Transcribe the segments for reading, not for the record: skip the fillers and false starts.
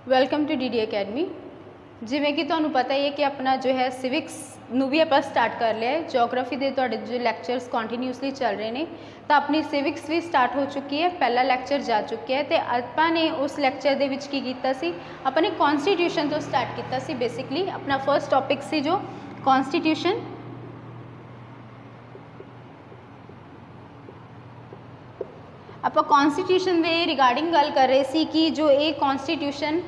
Welcome to D academy. जिमें कि तुहानू पता ही है कि अपना जो है सिविक्स नू भी आप स्टार्ट कर लिया है। जोग्राफी के तुहाडे जो लैक्चरस कंटिन्यूसली चल रहे हैं तो अपनी सिविक्स भी स्टार्ट हो चुकी है। पहला लैक्चर जा चुका है तो आपाने उस लैक्चर दे विच की कीता सी, अपने कॉन्स्टिट्यूशन तो स्टार्ट किया सी। बेसिकली अपना फर्स्ट टॉपिक सी जो कॉन्स्टिट्यूशन। आप कॉन्स्टिट्यूशन के रिगार्डिंग गल कर रहे सी कि जो ये कॉन्स्टिट्यूशन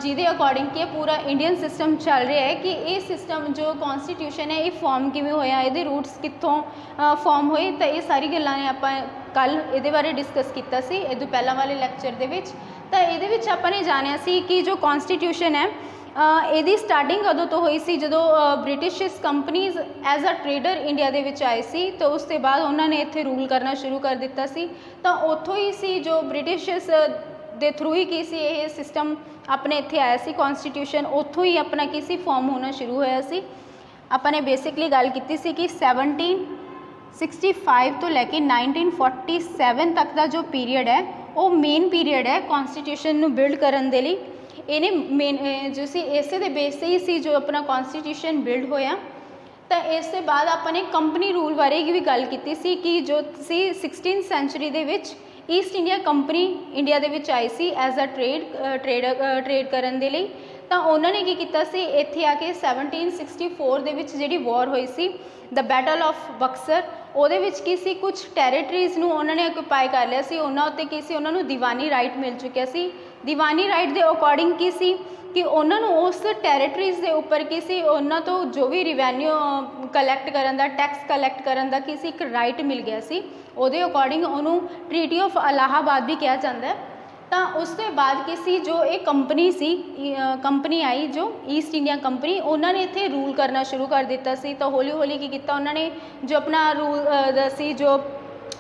जिदे अकॉर्डिंग कि पूरा इंडियन सिस्टम चल रहा है कि ये सिस्टम जो कॉन्स्टिट्यूशन है ये फॉर्म किमें होया, ये रूट्स कितों फॉर्म होए, तो ये सारी गल्लां ने आपां कल ये बारे डिस्कस किया सी ये तो पहला वाले लैक्चर दे विच। तो ये आपने जानिया सी कि जो कॉन्स्टिट्यूशन है यदी स्टार्टिंग कदों तो हुई सी जो British companies as a trader India दे विच आए सी, तो उसके बाद उन्होंने इत्थे रूल करना शुरू कर दिता सी। तो उत्थों ही सी जो ब्रिटिश दे थ्रू ही की सी ये सिस्टम अपने इत्थे आया सी कॉन्स्टिट्यूशन, उत्थों ही अपना की सी फॉर्म होना शुरू होया सी। अपने बेसिकली गल की सी कि 1765 तो लैके 1947 तक का जो पीरीयड है वो मेन पीरीयड है कॉन्स्टिट्यूशन नू बिल्ड करन दे लई। इन्हें मेन जो सी इसे दे बेस से ही सी जो अपना कॉन्स्टिट्यूशन बिल्ड होया। तो इसके बाद अपने कंपनी रूल बारे भी गल की सी कि जो सी 16th सेंचुरी दे विच ईस्ट इंडिया कंपनी इंडिया दे विच आई सी एज अ ट्रेड करन दे लई। तो उन्होंने की किया सी इत्थे आके 1764 दे विच जिहड़ी वॉर हुई see the battle of Buxar, ਉਹਦੇ ਵਿੱਚ ਕੀ ਸੀ कुछ टैरेटरीज़ ਨੂੰ ਉਹਨਾਂ ਨੇ ऑक्यूपाई कर लिया सी। ਉਹਨਾਂ ਉੱਤੇ ਕੀ ਸੀ, ਉਹਨਾਂ ਨੂੰ ਦੀਵਾਨੀ ਰਾਈਟ ਮਿਲ ਚੁੱਕਿਆ ਸੀ। ਦੀਵਾਨੀ ਰਾਈਟ ਦੇ ਅਕੋਰਡਿੰਗ ਕੀ ਸੀ कि उन्होंने उस टैरेटरीज़ के उपर की सी उन्होंने तो जो भी रिवैन्यू कलैक्ट करन दा, टैक्स कलैक्ट करन दा की सी एक राइट मिल गया सी। उहदे अकॉर्डिंग उन्होंने ट्रीटी ऑफ इलाहाबाद भी कहा जाता है। तो उसके बाद की सी जो एक कंपनी सी कंपनी आई जो ईस्ट इंडिया कंपनी, उन्होंने इत्थे रूल करना शुरू कर दिता सी। तो हौली हौली की किया उन्होंने जो अपना रूल सी जो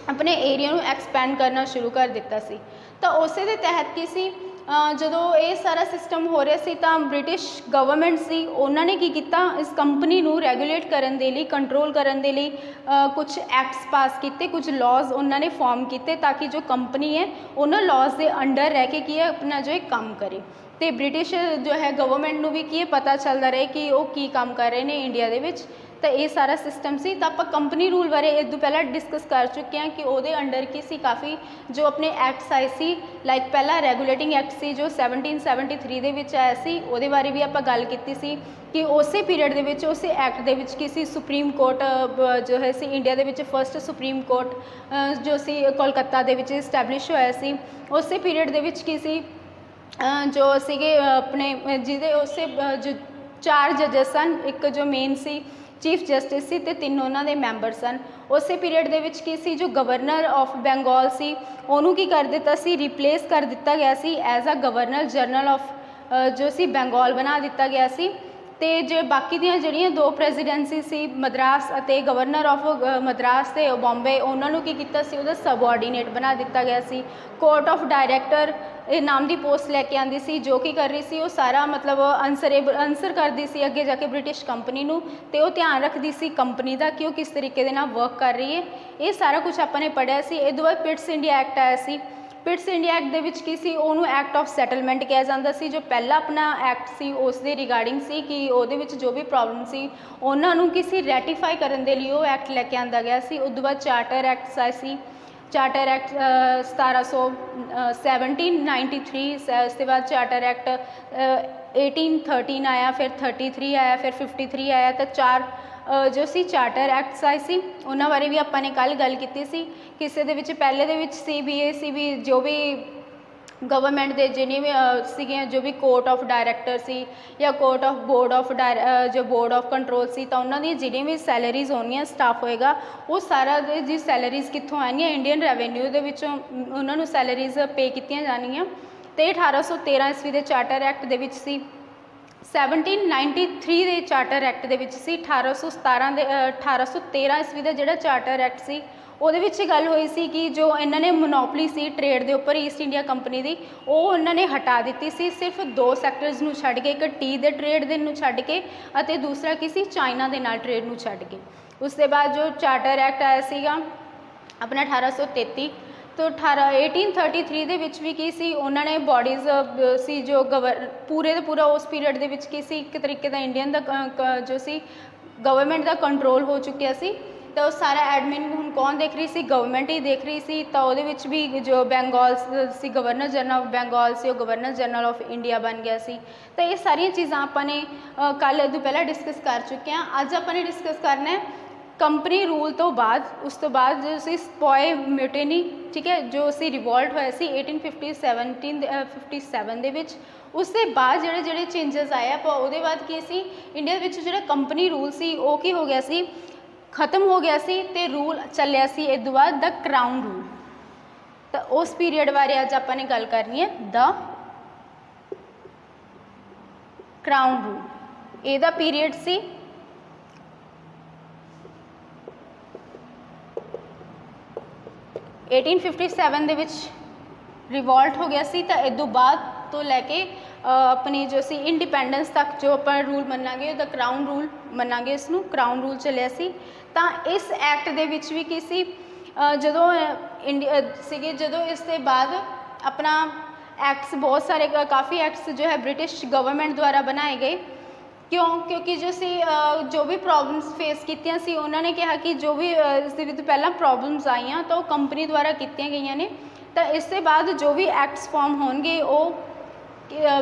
अपने एरिया को एक्सपैंड करना शुरू कर दिता सी। तो उस दे तहत की सी ਜਦੋਂ ਇਹ ਸਾਰਾ सिस्टम हो रहा सी तो ब्रिटिश गवर्नमेंट सी उन्होंने की किया इस कंपनी नू रेगूलेट करने के लिए, कंट्रोल करने के लिए कुछ एक्ट्स पास किए, कुछ लॉज उन्होंने फॉर्म किए ताकि जो कंपनी है उन्होंने लॉज के अंडर रह के की है अपना जो एक काम करे। तो ब्रिटिश जो है गवर्नमेंट नू भी की पता चलता रहे कि वो की काम कर रहे हैं इंडिया दे विच। तो ये सारा सिस्टम सी। तो आप कंपनी रूल बारे इस तो पहला डिस्कस कर चुके हैं कि वो अंडर की सी काफ़ी जो अपने एक्ट्स आए सी। लाइक पहला रेगूलेटिंग एक्ट सी जो 1773 दे विच आया सी, वो बारे भी आप गल की सी कि उस पीरियड दे विच उस एक्ट दे विच की सी सुप्रीम कोर्ट जो है सी इंडिया दे विच फर्स्ट सुप्रीम कोर्ट जो सी कोलकाता दे विच इस्टैबलिश होया सी। उस पीरियड दे विच की सी जो सीगे अपने जिदे उस जो 4 जजेस सन, एक जो मेन सी चीफ जस्टिस सी ते 3 उन्होंने मैंबर सन। उस पीरियड दे विच की सी जो गवर्नर ऑफ बंगाल सी उन्होंने की कर दिता सी, रिप्लेस कर दिता गया सी as a governor general of जो सी बंगाल बना दिता गया सी। तो जो बाकी दी जड़ियाँ 2 प्रेजिडेंसी सी मद्रास अते गवर्नर ऑफ मद्रास ते बॉम्बे उन्होंने की किया सी उहदा सबऑर्डीनेट बना दिता गया सी। कोर्ट ऑफ डायरैक्टर नाम की पोस्ट लैके आती सी जो कि कर रही सी वो सारा मतलब आंसर करती सी अगे जाके ब्रिटिश कंपनी नू, ते वो ध्यान रखती सी कंपनी का कि वो किस तरीके दे नाल वर्क कर रही है। ये सारा कुछ आपने पढ़िया सी। इस बाद पिट्स इंडिया एक्ट आया सी। पिट्स इंडिया एक्ट दे विच की सी उन्होंने एक्ट ऑफ सैटलमेंट कहा जाता सी। जो पहला अपना एक्ट सी उस दे रिगार्डिंग सी कि उहदे विच जो भी प्रॉब्लम सी उन्होंने किसी रेटिफाई करने के लिए वो एक्ट लैके आंदा गया सी। उस बाद चार्टर एक्ट आए सी। चार्टर एक्ट 1793, उसके बाद चार्टर एक्ट 1813 आया, फिर 33 आया, फिर 53 आया। तो 4 जो सी चार्टर एक्ट्स आए सी उन्होंने बारे भी आपने कल गल की सी। किसी दे विच पहले दे विच सी भी जो भी गवर्नमेंट के जिन्हें भी सी जो भी कोर्ट ऑफ डायरैक्टर सी या कोर्ट ऑफ बोर्ड ऑफ जो बोर्ड ऑफ कंट्रोल सी, तो उन्होंने जिन्हें भी सैलरीज होनी स्टाफ होएगा वो सारा जी सैलरीज कितों आएंगी इंडियन रेवेन्यू के विचों उन्होंने सैलरीज पे की जानियाँ। तो 1813 ईस्वी के चार्टर एक्ट दे विच सी। 1793 के चार्टर एक्ट दे विच सी। 1813 ईस्वी का जिहड़ा चार्टर एक्ट सी ਉਹਦੇ ਵਿੱਚ गल हुई सी कि जो इन्होंने मोनोपली सी ट्रेड के उपर ईस्ट इंडिया कंपनी की वो उन्होंने हटा दी सी। सिर्फ 2 सैक्टर्स नूं छड्ड के, एक टी के ट्रेड दे नूं छड्ड के अते दूसरा किसी चाइना के नाल ट्रेड नूं छड्ड के। उसके बाद जो चार्टर एक्ट आया सीगा अपना 1833 तो 1833 ਦੇ ਵਿੱਚ ਵੀ ਕੀ ਸੀ ਉਹਨਾਂ ਨੇ ਬੋਡੀਜ਼ ਸੀ ਜੋ ਪੂਰੇ ਦਾ ਪੂਰਾ ਉਸ ਪੀਰੀਅਡ ਦੇ ਵਿੱਚ ਕੀ ਸੀ ਇੱਕ ਤਰੀਕੇ ਦਾ ਇੰਡੀਅਨ ਦਾ ਜੋ ਸੀ ਗਵਰਨਮੈਂਟ ਦਾ ਕੰਟਰੋਲ ਹੋ ਚੁੱਕਿਆ ਸੀ। ਤਾਂ ਉਹ ਸਾਰਾ ਐਡਮਿਨ ਹੁਣ ਕੌਣ ਦੇਖ ਰਹੀ ਸੀ, ਗਵਰਨਮੈਂਟ ਹੀ ਦੇਖ ਰਹੀ ਸੀ। ਤਾਂ ਉਹਦੇ ਵਿੱਚ ਵੀ ਜੋ ਬੰਗਾਲ ਸੀ ਗਵਰਨਰ ਜਨਰਲ ਆਫ ਬੰਗਾਲ ਸੀ ਉਹ ਗਵਰਨਰ ਜਨਰਲ ਆਫ ਇੰਡੀਆ ਬਣ ਗਿਆ ਸੀ। ਤਾਂ ਇਹ ਸਾਰੀਆਂ ਚੀਜ਼ਾਂ ਆਪਾਂ ਨੇ ਕੱਲ੍ਹ ਤੋਂ ਪਹਿਲਾਂ ਡਿਸਕਸ ਕਰ ਚੁੱਕੇ ਹਾਂ। ਅੱਜ ਆਪਾਂ ਨੇ ਡਿਸਕਸ ਕਰਨਾ ਹੈ ਕੰਪਨੀ ਰੂਲ ਤੋਂ ਬਾਅਦ, ਉਸ ਤੋਂ ਬਾਅਦ ਜੋ ਸੀ ਸਪੋਏ ਮਿਊਟੀਨੀ, ਠੀਕ ਹੈ, ਜੋ ਸੀ ਰਿਵੋਲਟ ਹੋਇਆ ਸੀ 1857 ਦੇ ਵਿੱਚ। ਉਸ ਦੇ ਬਾਅਦ ਜਿਹੜੇ ਚੇਂਜਸ ਆਏ ਆਪਾਂ ਉਹਦੇ ਬਾਅਦ ਕੀ ਸੀ ਇੰਡੀਆ ਵਿੱਚ ਜਿਹੜਾ ਕੰਪਨੀ ਰੂਲ ਸੀ ਉਹ ਕੀ ਹੋ ਗਿਆ ਸੀ, ਖਤਮ ਹੋ ਗਿਆ ਸੀ ਤੇ ਰੂਲ ਚੱਲਿਆ ਸੀ ਇਹ ਤੋਂ ਬਾਅਦ ਦਾ ਕਰਾਊਨ ਰੂਲ। ਤਾਂ ਉਸ ਪੀਰੀਅਡ ਬਾਰੇ ਅੱਜ ਆਪਾਂ ਨੇ ਗੱਲ ਕਰਨੀ ਹੈ, ਦਾ ਕਰਾਊਨ ਰੂਲ। ਇਹਦਾ ਪੀਰੀਅਡ ਸੀ 1857 ਦੇ ਵਿੱਚ ਰਿਵੋਲਟ ਹੋ ਗਿਆ ਸੀ। ਤਾਂ ਇਹ ਤੋਂ ਬਾਅਦ ਤੋਂ ਲੈ ਕੇ ਆਪਣੀ ਜੋ ਸੀ ਇੰਡੀਪੈਂਡੈਂਸ ਤੱਕ ਜੋ ਆਪਾਂ ਰੂਲ ਮੰਨਾਂਗੇ ਉਹਦਾ ਕਰਾਊਨ ਰੂਲ ਮੰਨਾਂਗੇ, ਇਸ ਨੂੰ ਕਰਾਊਨ ਰੂਲ ਚੱਲਿਆ ਸੀ। ਤਾਂ ਇਸ ਐਕਟ ਦੇ ਵਿੱਚ ਵੀ ਕੀ ਸੀ ਜਦੋਂ ਇੰਡੀਆ ਸੀਗੇ, ਜਦੋਂ ਇਸ ਦੇ ਬਾਅਦ ਆਪਣਾ ਐਕਟਸ ਬਹੁਤ ਸਾਰੇ ਕਾफ़ी ਐਕਟਸ ਜੋ ਹੈ ਬ੍ਰਿਟਿਸ਼ ਗਵਰਨਮੈਂਟ ਦੁਆਰਾ ਬਣਾਏ ਗਏ। ਕਿਉਂਕਿ ਜੋ ਸੀ ਜੋ ਵੀ ਪ੍ਰੋਬਲਮਸ ਫੇਸ ਕੀਤੀਆਂ ਸੀ ਉਹਨਾਂ ਨੇ ਕਿਹਾ ਕਿ ਜੋ ਵੀ ਇਸ ਦੇ ਵਿੱਚ ਪਹਿਲਾਂ ਪ੍ਰੋਬਲਮਸ ਆਈਆਂ ਤਾਂ ਉਹ ਕੰਪਨੀ ਦੁਆਰਾ ਕੀਤੀਆਂ ਗਈਆਂ ਨੇ। ਤਾਂ ਇਸ ਦੇ ਬਾਅਦ ਜੋ ਵੀ ਐਕਟਸ ਫਾਰਮ ਹੋਣਗੇ ਉਹ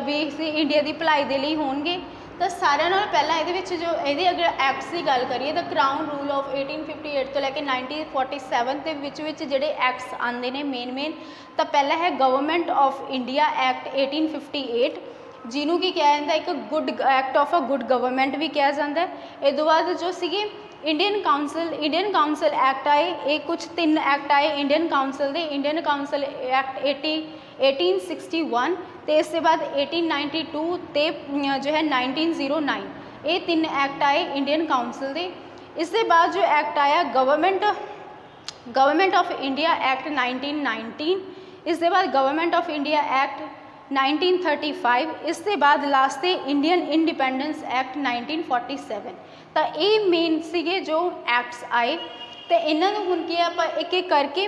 ਵੀ ਇੰਡੀਆ ਦੀ ਭਲਾਈ ਦੇ ਲਈ ਹੋਣਗੇ। ਤਾਂ ਸਾਰਿਆਂ ਨਾਲ ਪਹਿਲਾਂ ਇਹਦੇ ਵਿੱਚ ਜੋ ਇਹਦੇ ਅਗਰ ਐਕਟਸ ਦੀ ਗੱਲ ਕਰੀਏ ਤਾਂ ਕਰਾਊਨ ਰੂਲ ਆਫ 1858 ਤੋਂ ਲੈ ਕੇ 1947 ਦੇ ਵਿੱਚ ਜਿਹੜੇ ਐਕਟਸ ਆਉਂਦੇ ਨੇ ਮੇਨ ਤਾਂ ਪਹਿਲਾ ਹੈ ਗਵਰਨਮੈਂਟ ਆਫ ਇੰਡੀਆ ਐਕਟ 1858, ਜਿਹਨੂੰ ਕੀ ਕਿਹਾ ਜਾਂਦਾ ਇੱਕ good act of a good government ਵੀ ਕਿਹਾ ਜਾਂਦਾ। ਇਹ ਤੋਂ ਬਾਅਦ ਜੋ ਸੀਗੇ ਇੰਡੀਅਨ ਕਾਊਂਸਲ ਐਕਟ ਆਏ, ਇਹ ਕੁਛ 3 ਐਕਟ ਆਏ ਇੰਡੀਅਨ ਕਾਊਂਸਲ ਦੇ, ਇੰਡੀਅਨ ਕਾਊਂਸਲ ਐਕਟ 1861 ਤੇ ਇਸ ਤੋਂ ਬਾਅਦ 1892 ਤੇ ਜੋ ਹੈ 1909, ਇਹ 3 ਐਕਟ ਆਏ ਇੰਡੀਅਨ ਕਾਊਂਸਲ ਦੇ। ਇਸ ਦੇ ਬਾਅਦ ਜੋ ਐਕਟ ਆਇਆ ਗਵਰਨਮੈਂਟ ਆਫ ਇੰਡੀਆ ਐਕਟ 1919, ਇਸ ਦੇ ਬਾਅਦ ਗਵਰਨਮੈਂਟ ਆਫ ਇੰਡੀਆ ਐਕਟ 1935, ਇਸ ਦੇ ਬਾਅਦ ਲਾਸਟ ਤੇ ਇੰਡੀਅਨ ਇੰਡੀਪੈਂਡੈਂਸ ਐਕਟ 1947। ਤਾਂ ਇਹ ਮੇਨ ਸੀਗੇ ਜੋ ਐਕਟਸ ਆਏ। ਤੇ ਇਹਨਾਂ ਨੂੰ ਹੁਣ ਕੀ ਆਪਾਂ ਇੱਕ ਇੱਕ ਕਰਕੇ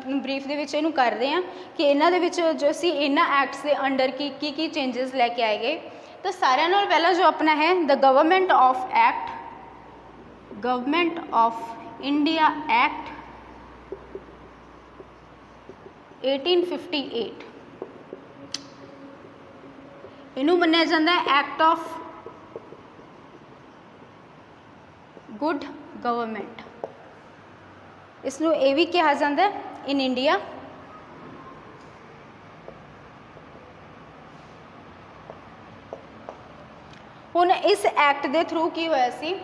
ਬਰੀਫ ਦੇ ਵਿੱਚ ਇਹਨੂੰ ਕਰਦੇ ਹਾਂ ਕਿ ਇਹਨਾਂ ਦੇ ਵਿੱਚ ਜੋ ਸੀ ਇਹਨਾਂ ਐਕਟਸ ਦੇ ਅੰਡਰ ਕੀ ਚੇਂਜਸ ਲੈ ਕੇ ਆਏ ਗਏ। ਤਾਂ ਸਾਰਿਆਂ ਨਾਲ ਪਹਿਲਾਂ ਜੋ ਆਪਣਾ ਹੈ ਦ ਗਵਰਨਮੈਂਟ ਆਫ ਇੰਡੀਆ ਐਕਟ 1858, ਇਹਨੂੰ ਮੰਨਿਆ ਜਾਂਦਾ ਹੈ ਐਕਟ ਆਫ ਗੁੱਡ ਗਵਰਨਮੈਂਟ। ਇਸ ਨੂੰ ਇਹ ਵੀ ਕਿਹਾ ਜਾਂਦਾ ਇਨ ਇੰਡੀਆ। ਹੁਣ ਇਸ ਐਕਟ ਦੇ ਥਰੂ ਕੀ ਹੋਇਆ ਸੀ,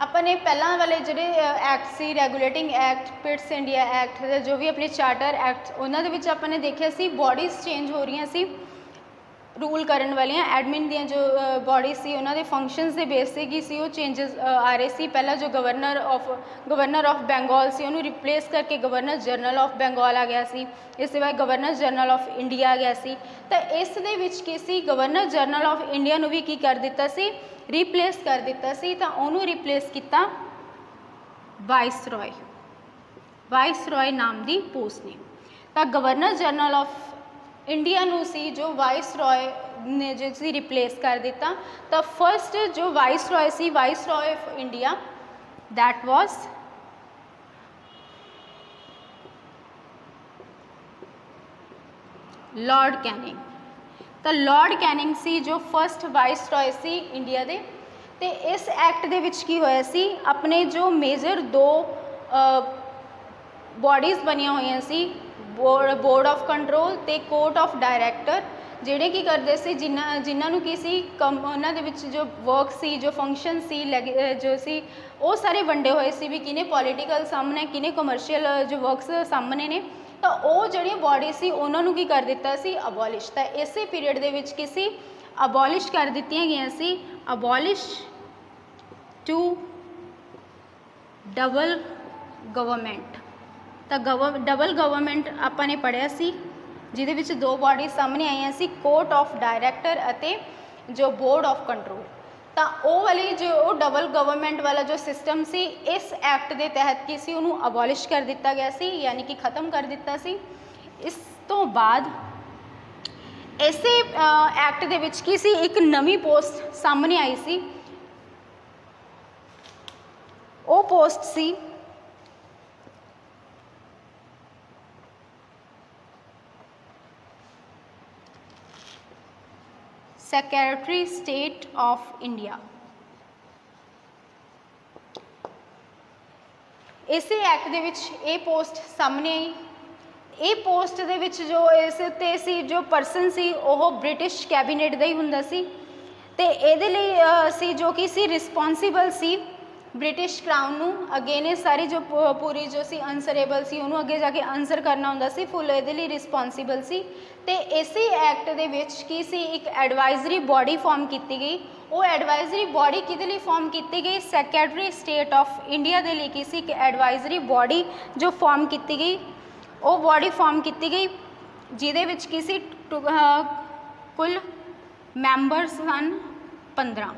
ਆਪਾਂ ਨੇ ਪਹਿਲਾਂ ਵਾਲੇ ਜਿਹੜੇ ਐਕਟ ਸੀ regulating act, Pitt's India act, ਜੋ ਵੀ ਆਪਣੇ ਚਾਰਟਰ ਐਕਟ, ਉਹਨਾਂ ਦੇ ਵਿੱਚ ਆਪਾਂ ਨੇ ਦੇਖਿਆ ਸੀ ਬੋਡੀਜ਼ ਚੇਂਜ ਹੋ ਰਹੀਆਂ ਸੀ ਰੂਲ ਕਰਨ ਵਾਲੀਆਂ। ਐਡਮਿਨ ਦੀਆਂ ਜੋ ਬੋਡੀਜ਼ ਸੀ ਉਹਨਾਂ ਦੇ ਫੰਕਸ਼ਨਸ ਦੇ ਬੇਸ 'ਤੇ ਕੀ ਸੀ ਉਹ ਚੇਂਜਸ ਆ ਰਹੇ ਸੀ। ਪਹਿਲਾਂ ਜੋ ਗਵਰਨਰ ਆਫ ਬੰਗਾਲ ਸੀ ਉਹਨੂੰ ਰਿਪਲੇਸ ਕਰਕੇ ਗਵਰਨਰ ਜਨਰਲ ਆਫ ਬੰਗਾਲ ਆ ਗਿਆ ਸੀ। ਇਸ ਤੋਂ ਬਾਅਦ ਗਵਰਨਰ ਜਨਰਲ ਆਫ ਇੰਡੀਆ ਆ ਗਿਆ ਸੀ। ਤਾਂ ਇਸ ਦੇ ਵਿੱਚ ਕੀ ਸੀ ਗਵਰਨਰ ਜਨਰਲ ਆਫ ਇੰਡੀਆ ਨੂੰ ਵੀ ਕੀ ਕਰ ਦਿੱਤਾ ਸੀ, ਰਿਪਲੇਸ ਕਰ ਦਿੱਤਾ ਸੀ। ਤਾਂ ਉਹਨੂੰ ਰਿਪਲੇਸ ਕੀਤਾ ਵਾਇਸਰੋਏ ਨਾਮ ਦੀ ਪੋਸਟ ਨੇ। ਤਾਂ ਗਵਰਨਰ ਜਨਰਲ ਆਫ ਇੰਡੀਆ ਨੂੰ ਸੀ ਜੋ ਵਾਇਸਰੋਏ ਨੇ ਜੋ ਸੀ ਰਿਪਲੇਸ ਕਰ ਦਿੱਤਾ। ਤਾਂ ਫਸਟ ਜੋ ਵਾਇਸਰੋਏ ਸੀ, viceroy of India, that was Lord Canning. तो लॉर्ड कैनिंग सी जो फस्ट वाइसरॉय सी इंडिया दे। ते इस एक्ट दे विच की होया सी अपने जो मेजर दो बॉडीज़ बनिया हुई सी, बोर्ड ऑफ कंट्रोल ते कोर्ट ऑफ डायरैक्टर, ਜਿਹੜੇ ਕੀ ਕਰਦੇ ਸੀ ਜਿਨ੍ਹਾਂ ਨੂੰ ਕੀ ਸੀ ਉਹਨਾਂ ਦੇ ਵਿੱਚ ਜੋ ਵਰਕ ਸੀ, ਜੋ ਫੰਕਸ਼ਨ ਸੀ, ਜੋ ਸੀ ਉਹ ਸਾਰੇ ਵੰਡੇ ਹੋਏ ਸੀ ਵੀ ਕਿਹਨੇ ਪੋਲੀਟੀਕਲ ਸਾਹਮਣੇ, ਕਿਹਨੇ ਕਮਰਸ਼ੀਅਲ ਜੋ ਵਰਕਸ ਸਾਹਮਣੇ ਨੇ। ਤਾਂ ਉਹ ਜਿਹੜੀਆਂ ਬੋਡੀ ਸੀ ਉਹਨਾਂ ਨੂੰ ਕੀ ਕਰ ਦਿੱਤਾ ਸੀ, ਅਬੋਲਿਸ਼। ਤਾਂ ਇਸੇ ਪੀਰੀਅਡ ਦੇ ਵਿੱਚ ਕੀ ਸੀ, ਅਬੋਲਿਸ਼ ਕਰ ਦਿੱਤੀਆਂ ਗਈਆਂ ਸੀ, ਅਬੋਲਿਸ਼ ਟੂ ਡਬਲ ਗਵਰਨਮੈਂਟ। ਤਾਂ ਡਬਲ ਗਵਰਨਮੈਂਟ ਆਪਾਂ ਨੇ ਪੜ੍ਹਿਆ ਸੀ ਜਿਹਦੇ ਵਿੱਚ ਦੋ ਬੋਡੀ ਸਾਹਮਣੇ ਆਈਆਂ ਸੀ, ਕੋਰਟ ਆਫ ਡਾਇਰੈਕਟਰ ਅਤੇ ਜੋ ਬੋਰਡ ਆਫ ਕੰਟਰੋਲ। ਤਾਂ ਉਹ ਵਾਲੀ जो डबल गवर्नमेंट वाला जो सिस्टम सी इस एक्ट के तहत की सी उन्होंने अबॉलिश कर दिता गया सी, यानी कि ख़त्म कर दिता सी। इस तो बाद इसे एक्ट दे विच की सी एक नवी पोस्ट सामने आई सी, वो पोस्ट सी सैकटरी स्टेट ऑफ इंडिया। इसे एक्ट दे विच ये पोस्ट सामने आई। ये पोस्ट दे विच जो इस उत्ते सी जो परसन सी वो ब्रिटिश कैबिनेट का ही हुंदा सी ते इहदे लई सी जो कि सी रिस्पोंसिबल सी ब्रिटिश क्राउन नू अगेन ये सारी जो पूरी जो सी आंसरेबल सी उन्होंने अगे जाके आंसर करना हुंदा सी, फुल इहदे लई रिस्पोंसिबल सी। ते इसी एक्ट दे विच की सी एक एडवाइजरी बॉडी फॉर्म की गई। वो एडवाइजरी बॉडी किहदे लई फॉर्म की गई? सैकटरी स्टेट ऑफ इंडिया दे लई की सी एक एडवाइजरी बॉडी जो फॉर्म की गई। वो बॉडी फॉर्म की गई जिहदे विच की सी कुल मैंबर्स सन 15।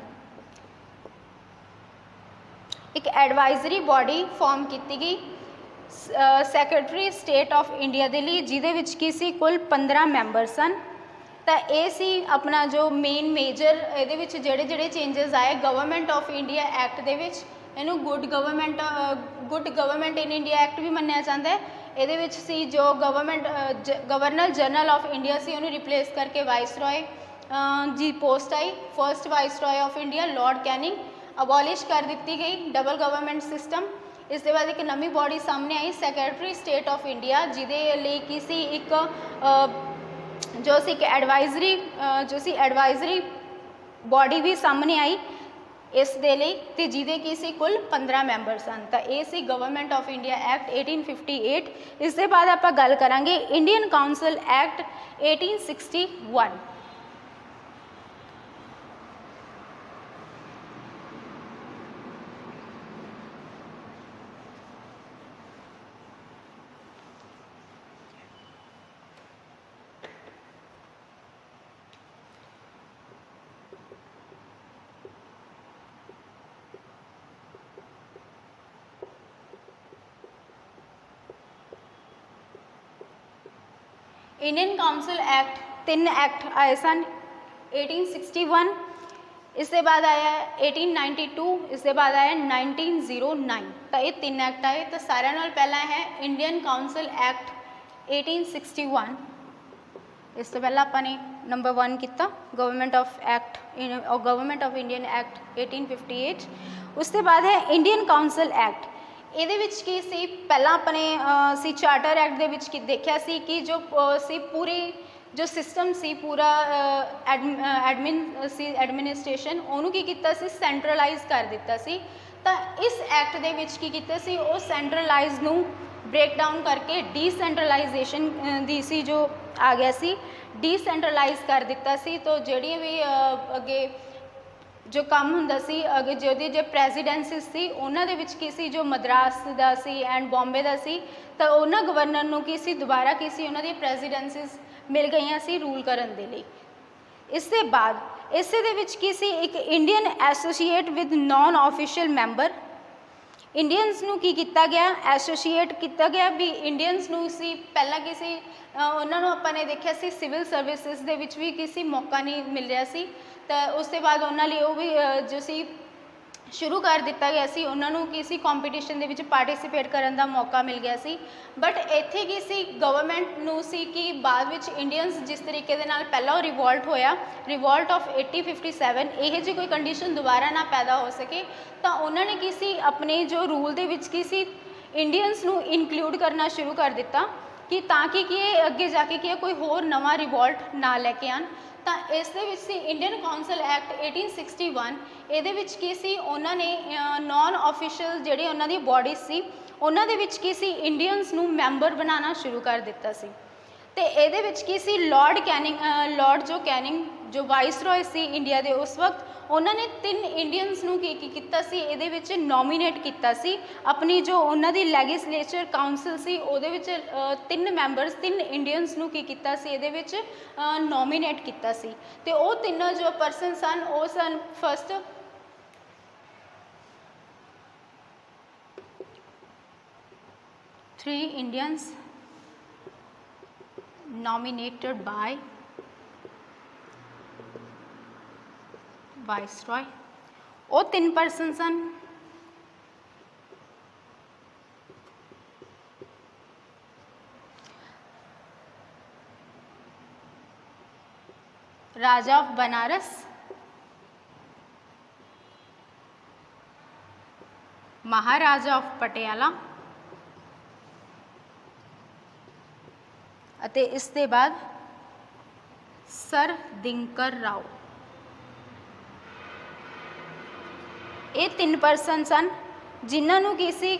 एक एडवाइजरी बॉडी फॉर्म की गई सैकटरी स्टेट ऑफ इंडिया के लिए जिहदे विच की सी कुल 15 मैंबर सन। तो ये सी अपना जो मेन मेजर ये जेड़े जेड़े चेंजिस आए गवर्नमेंट ऑफ इंडिया एक्ट दे विच इनू good government in India act भी मन्निया जाता है। ये सी जो गवर्नर जनरल ऑफ इंडिया सी उन्होंने रिप्लेस करके वाइस रॉय जी पोस्ट आई। First viceroy of India lord Canning abolish कर दी गई डबल गवर्नमेंट सिस्टम। इस दे बाद एक नवी बॉडी सामने आई सैकटरी स्टेट ऑफ इंडिया जिहदे लई की सी एक जो सी एक एडवाइजरी बॉडी भी सामने आई इस दे लई ते जिहदे की सी कुल 15 मैंबर सन। तो ये सी गवर्नमेंट ऑफ इंडिया एक्ट 1858। इस दे बाद आपां गल करांगे Indian council act 1861। Indian council act 3 act आए सन 1861, इसके बाद आया 1892, इसके बाद आया 1909। तो ये 3 एक्ट आए। तो सारे नाल पहला है इंडियन काउंसिल एक्ट 1861। इस तो पहला अपने नंबर 1 किया गवर्नमेंट ऑफ इंडियन एक्ट 1858। उसके बाद है इंडियन काउंसिल एक्ट। ਇਹਦੇ ਵਿੱਚ ਕੀ ਸੀ ਪਹਿਲਾਂ ਆਪਣੇ ਸੀ ਚਾਰਟਰ ਐਕਟ ਦੇ ਵਿੱਚ ਕੀ ਦੇਖਿਆ ਸੀ ਕਿ ਜੋ ਸੀ ਪੂਰੀ ਜੋ ਸਿਸਟਮ ਸੀ ਪੂਰਾ ਐਡਮਿਨਿਸਟ੍ਰੇਸ਼ਨ ਉਹਨੂੰ ਕੀ ਕੀਤਾ ਸੀ ਸੈਂਟਰਲਾਈਜ਼ ਕਰ ਦਿੱਤਾ ਸੀ। ਤਾਂ ਇਸ ਐਕਟ ਦੇ ਵਿੱਚ ਕੀ ਕੀਤਾ ਸੀ ਉਹ ਸੈਂਟਰਲਾਈਜ਼ ਨੂੰ ਬ੍ਰੇਕ ਡਾਊਨ ਕਰਕੇ ਡੀਸੈਂਟਰਲਾਈਜੇਸ਼ਨ ਦੀ ਸੀ ਜੋ ਆ ਗਿਆ ਸੀ ਡੀਸੈਂਟਰਲਾਈਜ਼ ਕਰ ਦਿੱਤਾ ਸੀ। तो ਜਿਹੜੀਆਂ ਵੀ ਅੱਗੇ जो काम हुंदा सी अगे जो प्रेजिडेंसीज सी उन्हां दे विच की सी जो मद्रास दा सी एंड बॉम्बे दा सी तो उन्हां गवर्नर नूं की सी दोबारा की सी उन्हां दी प्रेजिडेंसीज मिल गई सी रूल करन दे लई। इस दे बाद इसे दे विच की सी एक Indian associate with non official member Indians नूं की किया गया एसोसीएट किया गया भी इंडियंस नूं सी पहला किसी उन्होंने अपने देखा सी सिविल सर्विसिज दे विच भी किसी मौका नहीं मिल रहा सी। तो उसके बाद उन्होंने वो भी जो सी शुरू कर दिता गया सी उन्होंने किसी कॉम्पीटिशन दे विच पार्टिसिपेट करने का मौका मिल गया सी। बट इत्थे की सी गवर्नमेंट नूं सी कि बाद विच इंडियंस जिस तरीके दे नाल पहला रिवोल्ट होया रिवोल्ट ऑफ 1857 यह जी कोई कंडीशन दोबारा ना पैदा हो सके तो उन्होंने की सी अपने जो रूल दे विच की सी इंडियंस नूं इनकलूड करना शुरू कर दिता कि ताकि अगे जाके कि कोई होर नवा रिवोल्ट ना लैके आन। तो इस दे विच सी इंडियन काउंसिल एक्ट 1861 ਇਹਦੇ ਵਿੱਚ ਕੀ ਸੀ ਉਹਨਾਂ ਨੇ नॉन ऑफिशियल ਜਿਹੜੀ ਉਹਨਾਂ ਦੀ बॉडी सी ਉਹਨਾਂ ਦੇ ਵਿੱਚ ਕੀ ਸੀ ਇੰਡੀਅਨਸ ਨੂੰ ਮੈਂਬਰ ਬਣਾਉਣਾ ਸ਼ੁਰੂ ਕਰ ਦਿੱਤਾ ਸੀ। ਤੇ ਇਹਦੇ ਵਿੱਚ ਕੀ ਸੀ लॉर्ड कैनिंग जो वाइस रॉय सी इंडिया के उस वक्त उन्होंने 3 इंडियंस नूं की किया सी ਇਹਦੇ ਵਿੱਚ नॉमीनेट किया सी अपनी जो उन्हों की लैगिसलेचर काउंसिल सी ਉਹਦੇ ਵਿੱਚ 3 मैंबरस 3 इंडियंस नूं की किया सी ਇਹਦੇ ਵਿੱਚ नॉमीनेट किया सी। ते ਉਹ ਤਿੰਨੋਂ जो परसन सन वो सन first 3 Indians nominated by Viceroy। ਉਹ 3 ਪਰਸਨ ਸਨ। राजा ऑफ बनारस, महाराजा ऑफ पटियाला ਅਤੇ ਇਸ ਦੇ ਬਾਅਦ ਸਰ ਦਿਨਕਰ ਰਾਓ। ਇਹ 3 ਪਰਸਨ ਸਨ ਜਿਨ੍ਹਾਂ ਨੂੰ ਕਿਸੇ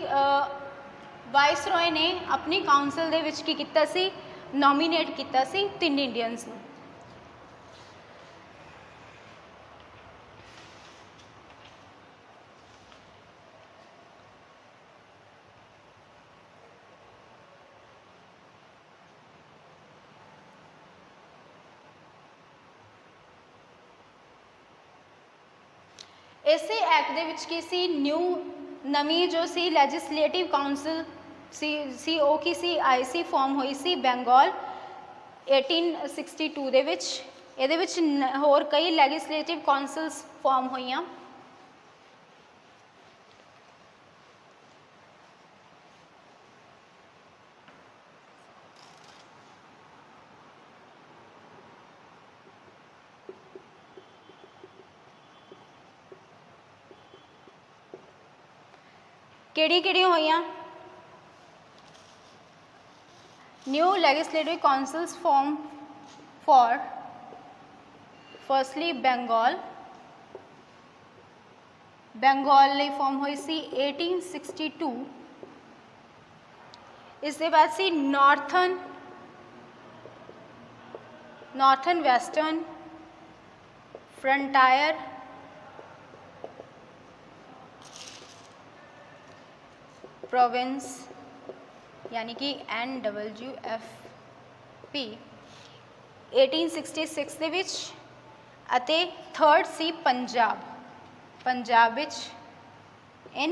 ਵਾਇਸਰॉय ਨੇ ਆਪਣੀ ਕਾਉਂਸਲ ਦੇ ਵਿੱਚ ਕੀ ਕੀਤਾ ਸੀ, ਨੋਮੀਨੇਟ ਕੀਤਾ ਸੀ 3 ਇੰਡੀਅਨਸ ਨੂੰ। ਇਸੇ ਐਕਟ ਦੇ ਵਿੱਚ ਕੀ ਸੀ, ਨਵੀਂ ਜੋ ਸੀ ਲੈਜਿਸਲੇਟਿਵ ਕਾਉਂਸਲ ਸੀ ਉਹ ਕੀ ਸੀ, ਆਈ ਸੀ ਫਾਰਮ ਹੋਈ ਸੀ ਬੰਗਾਲ 1862 ਦੇ ਵਿੱਚ। ਇਹਦੇ ਵਿੱਚ ਹੋਰ ਕਈ ਲੈਜਿਸਲੇਟਿਵ ਕਾਉਂਸਲਸ ਫਾਰਮ ਹੋਈਆਂ। ਕਿਹੜੀ ਹੋਈਆਂ? New legislative councils form for firstly Bengal ਲਈ ਫਾਰਮ ਹੋਈ ਸੀ 1862। ਇਸ ਦੇ ਬਾਅਦ ਸੀ ਨਾਰਥਨ ਵੈਸਟਰਨ ਫਰੰਟਾਇਰ प्रोविंस यानी कि NWFP 1866 ਦੇ ਵਿੱਚ ਅਤੇ ਥਰਡ ਸੀ ਪੰਜਾਬ ਵਿੱਚ in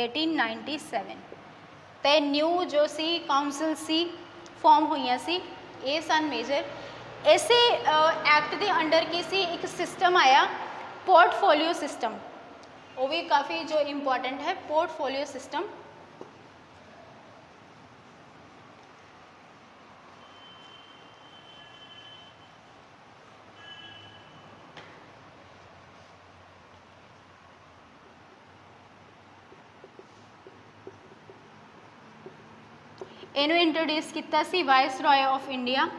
1897। ਤੇ ਨਿਊ ਜੋ ਸੀ ਕਾਉਂਸਲ ਸੀ ਫਾਰਮ ਹੋਈਆਂ ਸੀ, ਇਹ ਸਨ ਮੇਜਰ। ਇਸੇ ਐਕਟ ਦੇ ਅੰਡਰ ਕੀ ਸੀ, ਇੱਕ ਸਿਸਟਮ ਆਇਆ पोर्टफोलियो सिस्टम, वो भी काफ़ी जो इम्पोर्टेंट है पोर्टफोलियो सिस्टम। इनू इंट्रोड्यूस किया सी viceroy of India,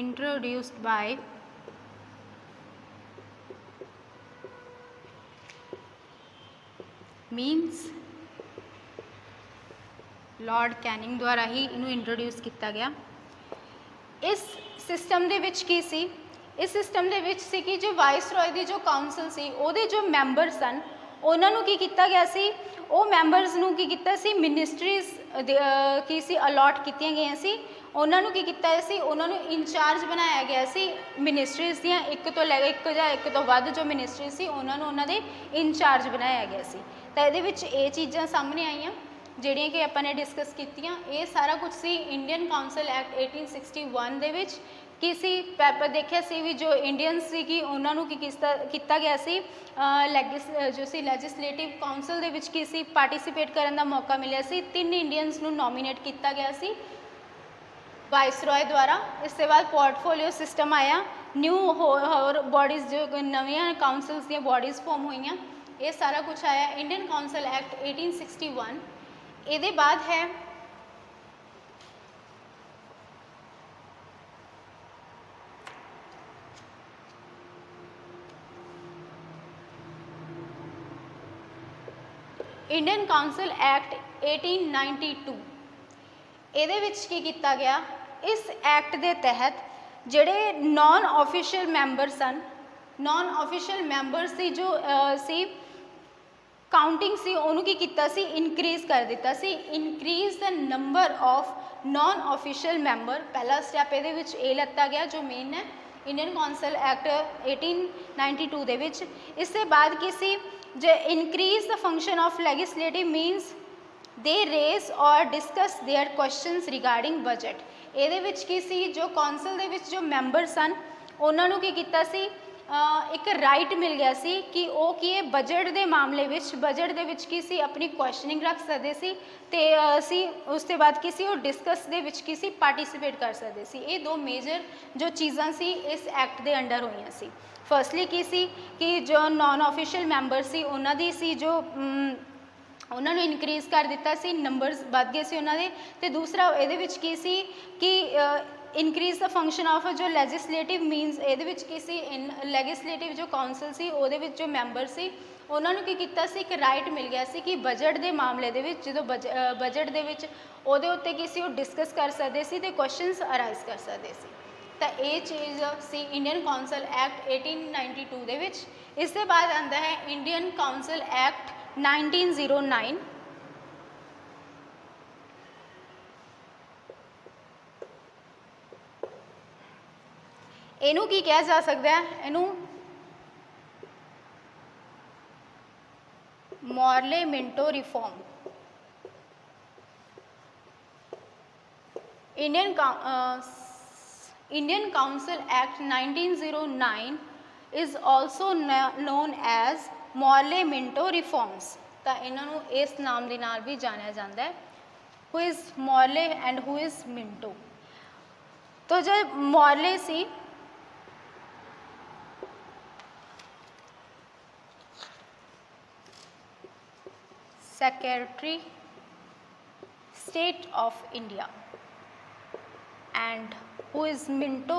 introduced by means Lord Canning द्वारा ही इनू इंट्रोड्यूस किया गया। इस सिस्टम दे विच की सी, इस सिस्टम दे विच सी कि जो वाइसरॉय दी जो काउंसल सी उहदे जो मैंबर सन उन्हां नूं की किया गया सी, वो मैंबरस नूं की किया सी मिनिस्ट्रीज की सी अलॉट कीतियां गईयां सी। उन्हां नूं की किया सी, उन्हां नूं इंचार्ज बनाया गया सी मिनिस्ट्रीज दियां, एक तो वध जो मिनिस्ट्री सी उन्हां नूं उन्हां दे इंचार्ज बनाया गया सी। तो ये चीज़ां सामने आईयां जिहड़ियां कि आपां ने डिस्कस कीतियां। ये सारा कुछ सी इंडियन काउंसल एक्ट 1861 दे विच की सी पेपर देखिया सी भी जो इंडियंस सी कि उन्हां नूं की किया गया सी जो सी लैजिस्लेटिव काउंसल दे विच की सी पार्टिसिपेट करन दा मौका मिलिया सी। 3 इंडियंस नूं नॉमिनेट किया गया सी वाइसरॉय द्वारा। इसके बाद पोर्टफोलियो सिस्टम आया, न्यू होर बॉडीज़ जो नवीं काउंसल्स दी बॉडीज़ फॉर्म हुई, ये सारा कुछ आया इंडियन काउंसल एक्ट 1861। ये बाद है इंडियन काउंसल एक्ट 1892। ये की किया गया, इस एक्ट के तहत जोड़े नॉन ऑफिशियल मैंबर सन, नॉन ऑफिशियल मैंबर्स की जो सी काउंटिंग सी उन्होंने की किया सी इनक्रीज़ कर दिता सी। Increase the number of non official member पहला स्टैप ये लता गया जो मेन है इंडियन काउंसल एक्ट 1892 दे विच। इससे बाद की सी जो increase the function of legislative means they raise और discuss their questions regarding budget. ਇਹਦੇ ਵਿੱਚ ਕੀ ਸੀ, ਜੋ ਕੌਂਸਲ ਦੇ ਵਿੱਚ ਜੋ ਮੈਂਬਰ ਸਨ ਉਹਨਾਂ ਨੂੰ ਕੀ ਕੀਤਾ ਸੀ, ਇੱਕ ਰਾਈਟ ਮਿਲ ਗਿਆ ਸੀ ਕਿ ਉਹ ਕੀ ਹੈ ਬਜਟ ਦੇ ਮਾਮਲੇ ਵਿੱਚ, ਬਜਟ ਦੇ ਵਿੱਚ ਕੀ ਸੀ ਆਪਣੀ ਕੁਐਸਚਨਿੰਗ ਰੱਖ ਸਕਦੇ ਸੀ ਅਤੇ ਅਸੀਂ ਉਸ ਤੋਂ ਬਾਅਦ ਕੀ ਸੀ ਉਹ ਡਿਸਕਸ ਦੇ ਵਿੱਚ ਕੀ ਸੀ ਪਾਰਟੀਸਪੇਟ ਕਰ ਸਕਦੇ ਸੀ। ਇਹ ਦੋ ਮੇਜਰ ਜੋ ਚੀਜ਼ਾਂ ਸੀ ਇਸ ਐਕਟ ਦੇ ਅੰਡਰ ਹੋਈਆਂ ਸੀ। ਫਸਟਲੀ ਕੀ ਸੀ ਕਿ ਜੋ ਨਾਨ ਆਫੀਸ਼ੀਅਲ ਮੈਂਬਰ ਸੀ ਉਹਨਾਂ ਦੀ ਸੀ ਜੋ ਉਹਨਾਂ ਨੂੰ ਇਨਕਰੀਜ਼ ਕਰ ਦਿੱਤਾ ਸੀ, ਨੰਬਰਸ ਵੱਧ ਗਏ ਸੀ ਉਹਨਾਂ ਦੇ। ਅਤੇ ਦੂਸਰਾ ਇਹਦੇ ਵਿੱਚ ਕੀ ਸੀ ਕਿ ਇਨਕਰੀਜ਼ ਦਾ ਫੰਕਸ਼ਨ ਆਫ ਜੋ ਲੈਜਿਸਲੇਟਿਵ ਮੀਨਸ, ਇਹਦੇ ਵਿੱਚ ਕੀ ਸੀ ਲੈਜਿਸਲੇਟਿਵ ਜੋ ਕਾਉਂਸਲ ਸੀ ਉਹਦੇ ਵਿੱਚ ਜੋ ਮੈਂਬਰ ਸੀ ਉਹਨਾਂ ਨੂੰ ਕੀ ਕੀਤਾ ਸੀ, ਇੱਕ ਰਾਈਟ ਮਿਲ ਗਿਆ ਸੀ ਕਿ ਬਜਟ ਦੇ ਮਾਮਲੇ ਦੇ ਵਿੱਚ ਜਦੋਂ ਬਜਟ ਦੇ ਵਿੱਚ ਉਹਦੇ ਉੱਤੇ ਕੀ ਸੀ ਉਹ ਡਿਸਕਸ ਕਰ ਸਕਦੇ ਸੀ ਅਤੇ ਕੁਐਸਚਨਸ ਅਰਾਈਜ਼ ਕਰ ਸਕਦੇ ਸੀ। ਤਾਂ ਇਹ ਚੀਜ਼ ਸੀ ਇੰਡੀਅਨ ਕਾਉਂਸਲ ਐਕਟ 1892 ਦੇ ਵਿੱਚ। ਇਸ ਦੇ ਬਾਅਦ ਆਉਂਦਾ ਹੈ ਇੰਡੀਅਨ ਕਾਉਂਸਲ ਐਕਟ 1909। ਇਹਨੂੰ ਕੀ ਕਿਹਾ ਜਾ ਸਕਦਾ ਹੈ, ਇਹਨੂੰ Morley Minto reform. Indian Council Act 1909 is also known as Morley Minto reforms. ਤਾਂ ਇਹਨਾਂ ਨੂੰ ਇਸ ਨਾਮ ਦੇ ਨਾਲ ਵੀ ਜਾਣਿਆ ਜਾਂਦਾ ਹੈ, who is Morley and who is Minto. तो जो मॉर्ले सी secretary state of India and who is Minto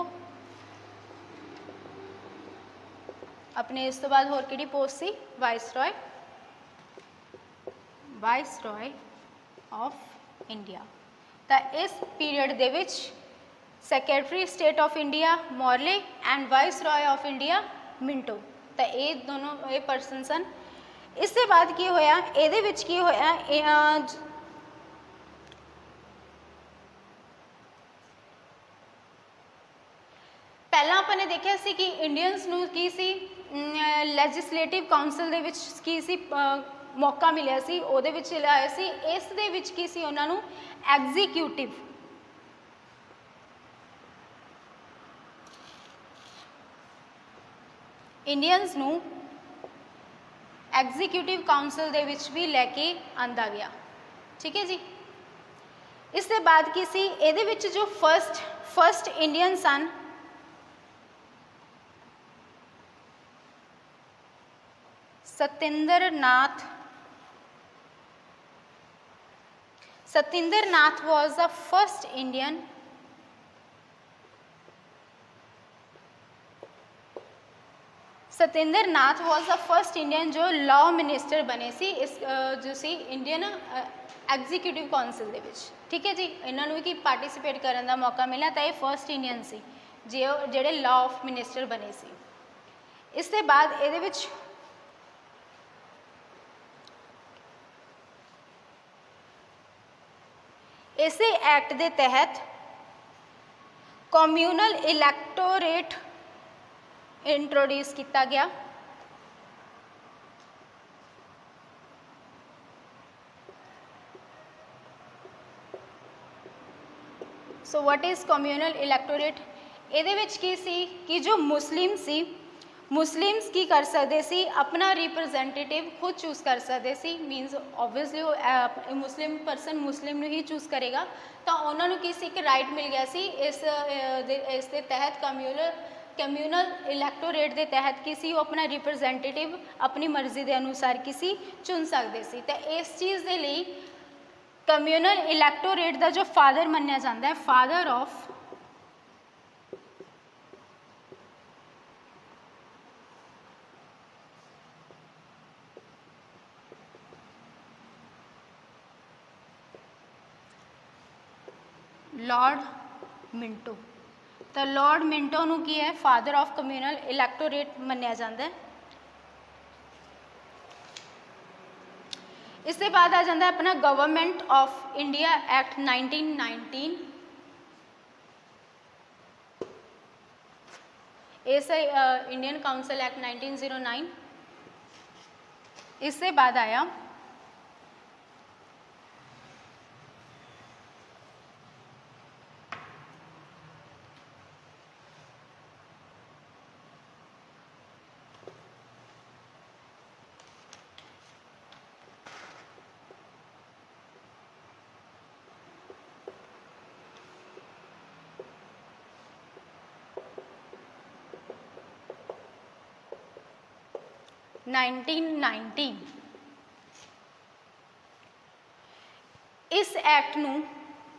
अपने इस तो बाद होर किहड़ी पोस्ट सी वाइसरॉय ऑफ इंडिया। तो इस पीरियड दे विच secretary state of India Morley and viceroy of India Minto. तो ये दोनों ये परसन सन। इस दे बाद की होया, इहदे विच की होया, पहला आपने देखा सी कि इंडियंस नूं की सी लैजिस्लेटिव काउंसिल दे विच की सी मौका मिलिया सी, उहदे विच लाया सी। इस दे विच की सी उन्हां नूं एग्जीक्यूटिव इंडियंस नूं एग्जीक्यूटिव काउंसिल दे विच भी लैके आंदा गया। ठीक है जी। इस दे बाद की सी इहदे विच जो फर्स्ट इंडियन सन Satinder Nath was the first Indian Satinder Nath was the first Indian जो लॉ मिनिस्टर बने सी इस जो सी इंडियन एग्जीक्यूटिव काउंसिल दे विच। ठीक है जी। इन्हों भी पार्टिसिपेट करने का मौका मिला, तो ये फर्स्ट इंडियन सी जेड़े लॉ ऑफ मिनिस्टर बने सी। इस दे बाद इहदे विच इसे एक्ट के तहत कम्यूनल इलैक्टोरेट इंट्रोड्यूस किया गया। So what is communal electorate? इहदे विच की सी कि जो मुस्लिम सी, मुस्लिम्स की कर सकते सी अपना रिप्रजेंटेटिव खुद चूज़ कर सकते सी। मीनस ओबवियसली मुस्लिम परसन मुस्लिम ही चूज़ करेगा। तो उन्होंने की सी एक राइट मिल गया सी इस दे तहत कम्यूनल इलैक्टोरेट के तहत किसी अपना रिप्रजेंटेटिव अपनी मर्जी के अनुसार किसी चुन सकते सी। तो इस चीज़ के लिए कम्यूनल इलैक्टोरेट का जो फादर मन्निया जाता है, फादर ऑफ लॉर्ड मिंटो। तो लॉर्ड मिंटो नूं की है फादर ऑफ कम्यूनल इलैक्टोरेट मन्निया जाता है। इसके बाद आ जाता है अपना गवर्नमेंट ऑफ इंडिया एक्ट 1919। इस इंडियन काउंसिल एक्ट 1909। इससे बाद आया 1990 इस एक्ट नूं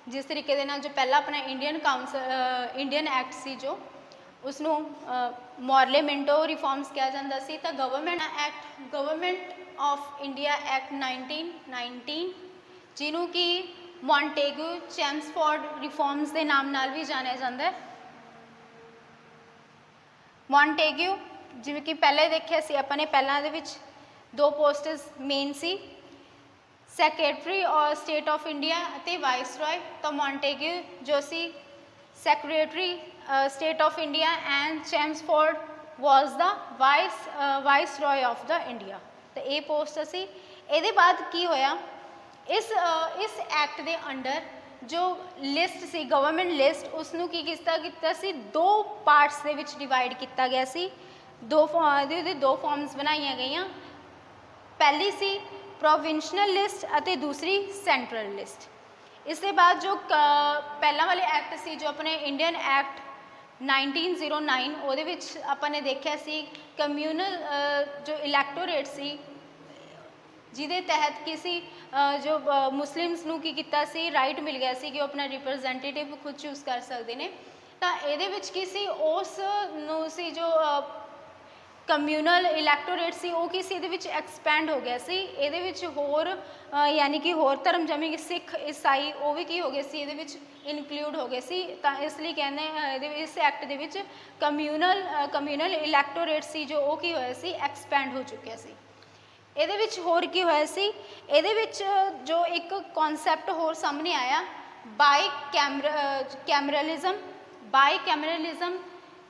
जिस तरीके दे नाल जो पहला अपना इंडियन काउंसल इंडियन एक्ट सी जो उसनों मॉरले मिंटो रिफॉर्म्स कहा जाता सी तो गवर्नमेंट ऑफ इंडिया एक्ट 1919 जिन्हों कि मॉन्टेगू चैम्सफोर्ड रिफॉर्म्स के नाम नाल भी जानिया जाता है। मॉन्टेगू जिवें कि पहले देखिया सी अपने पहलां दे विच दो पोस्ट्स मेन सी सैक्रटरी और स्टेट ऑफ इंडिया अते वाइसरॉय। तो मॉन्टेगू जो सी secretary state of India and Chelmsford was the viceroy of the India. तो ये पोस्ट असी ये बाद की होया इस एक्ट दे अंडर जो लिस्ट सी गवर्नमेंट लिस्ट उसनों की किया सी दो पार्ट्स दे विच डिवाइड किया गया सी। दो फॉर्म्स बनाई गई। पहली सी प्रोविंशनल लिस्ट अते दूसरी सेंट्रल लिस्ट। इसके बाद जो पहला वाले एक्ट सी जो अपने इंडियन एक्ट 1909 ਉਹਦੇ ਵਿੱਚ ਆਪਾਂ ਨੇ देखा सी कम्यूनल जो इलैक्टोरेट सी जिहदे तहत किसी जो मुस्लिम्स नूं की कीता सी राइट मिल गया सी कि अपना रिप्रजेंटेटिव खुद चूज कर सकते हैं। तो ये की सी उस नूं सी जो कम्यूनल इलैक्टोरेट सी वो की सी इहदे विच एक्सपैंड हो गया सी। इहदे विच होर यानी कि होर धर्म जमी सिख ईसाई वो भी की हो गए सी इहदे विच इनकलूड हो गए सी। तो इसलिए कहने इस एक्ट दे विच कम्यूनल इलैक्टोरेट सी जो वो की होया सी एक्सपैंड हो चुकिया सी। इहदे विच होर की होया सी इहदे विच जो एक कॉन्सैप्ट होर सामने आया बाई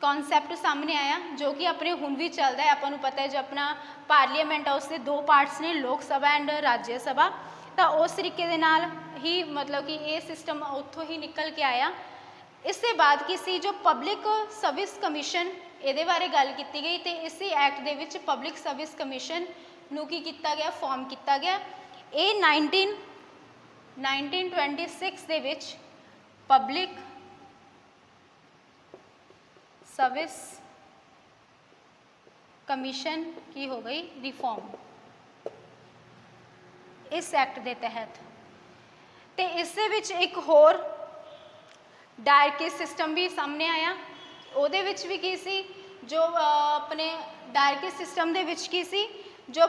कॉन्सैप्ट सामने आया जो कि अपने हुण भी चलता है। आपको पता है जो अपना पार्लीमेंट है उसके दो पार्ट्स ने लोक सभा एंड राज्य सभा। तो उस तरीके दे नाल ही मतलब कि ये सिस्टम उत्थों ही निकल के आया। इसके बाद की सी जो पब्लिक सर्विस कमीशन ये बारे गल की गई तो इसी एक्ट दे विच पब्लिक सर्विस कमीशन नूं की किया गया फॉर्म किया गया। ये 1926 दे विच पब्लिक सर्विस कमीशन की हो गई रिफॉर्म इस एक्ट के तहत। तो इस एक होर डायरकेस सिस्टम भी सामने आया। उहदे विच भी की सी जो अपने डायरकेस सिस्टम दे विच की सी जो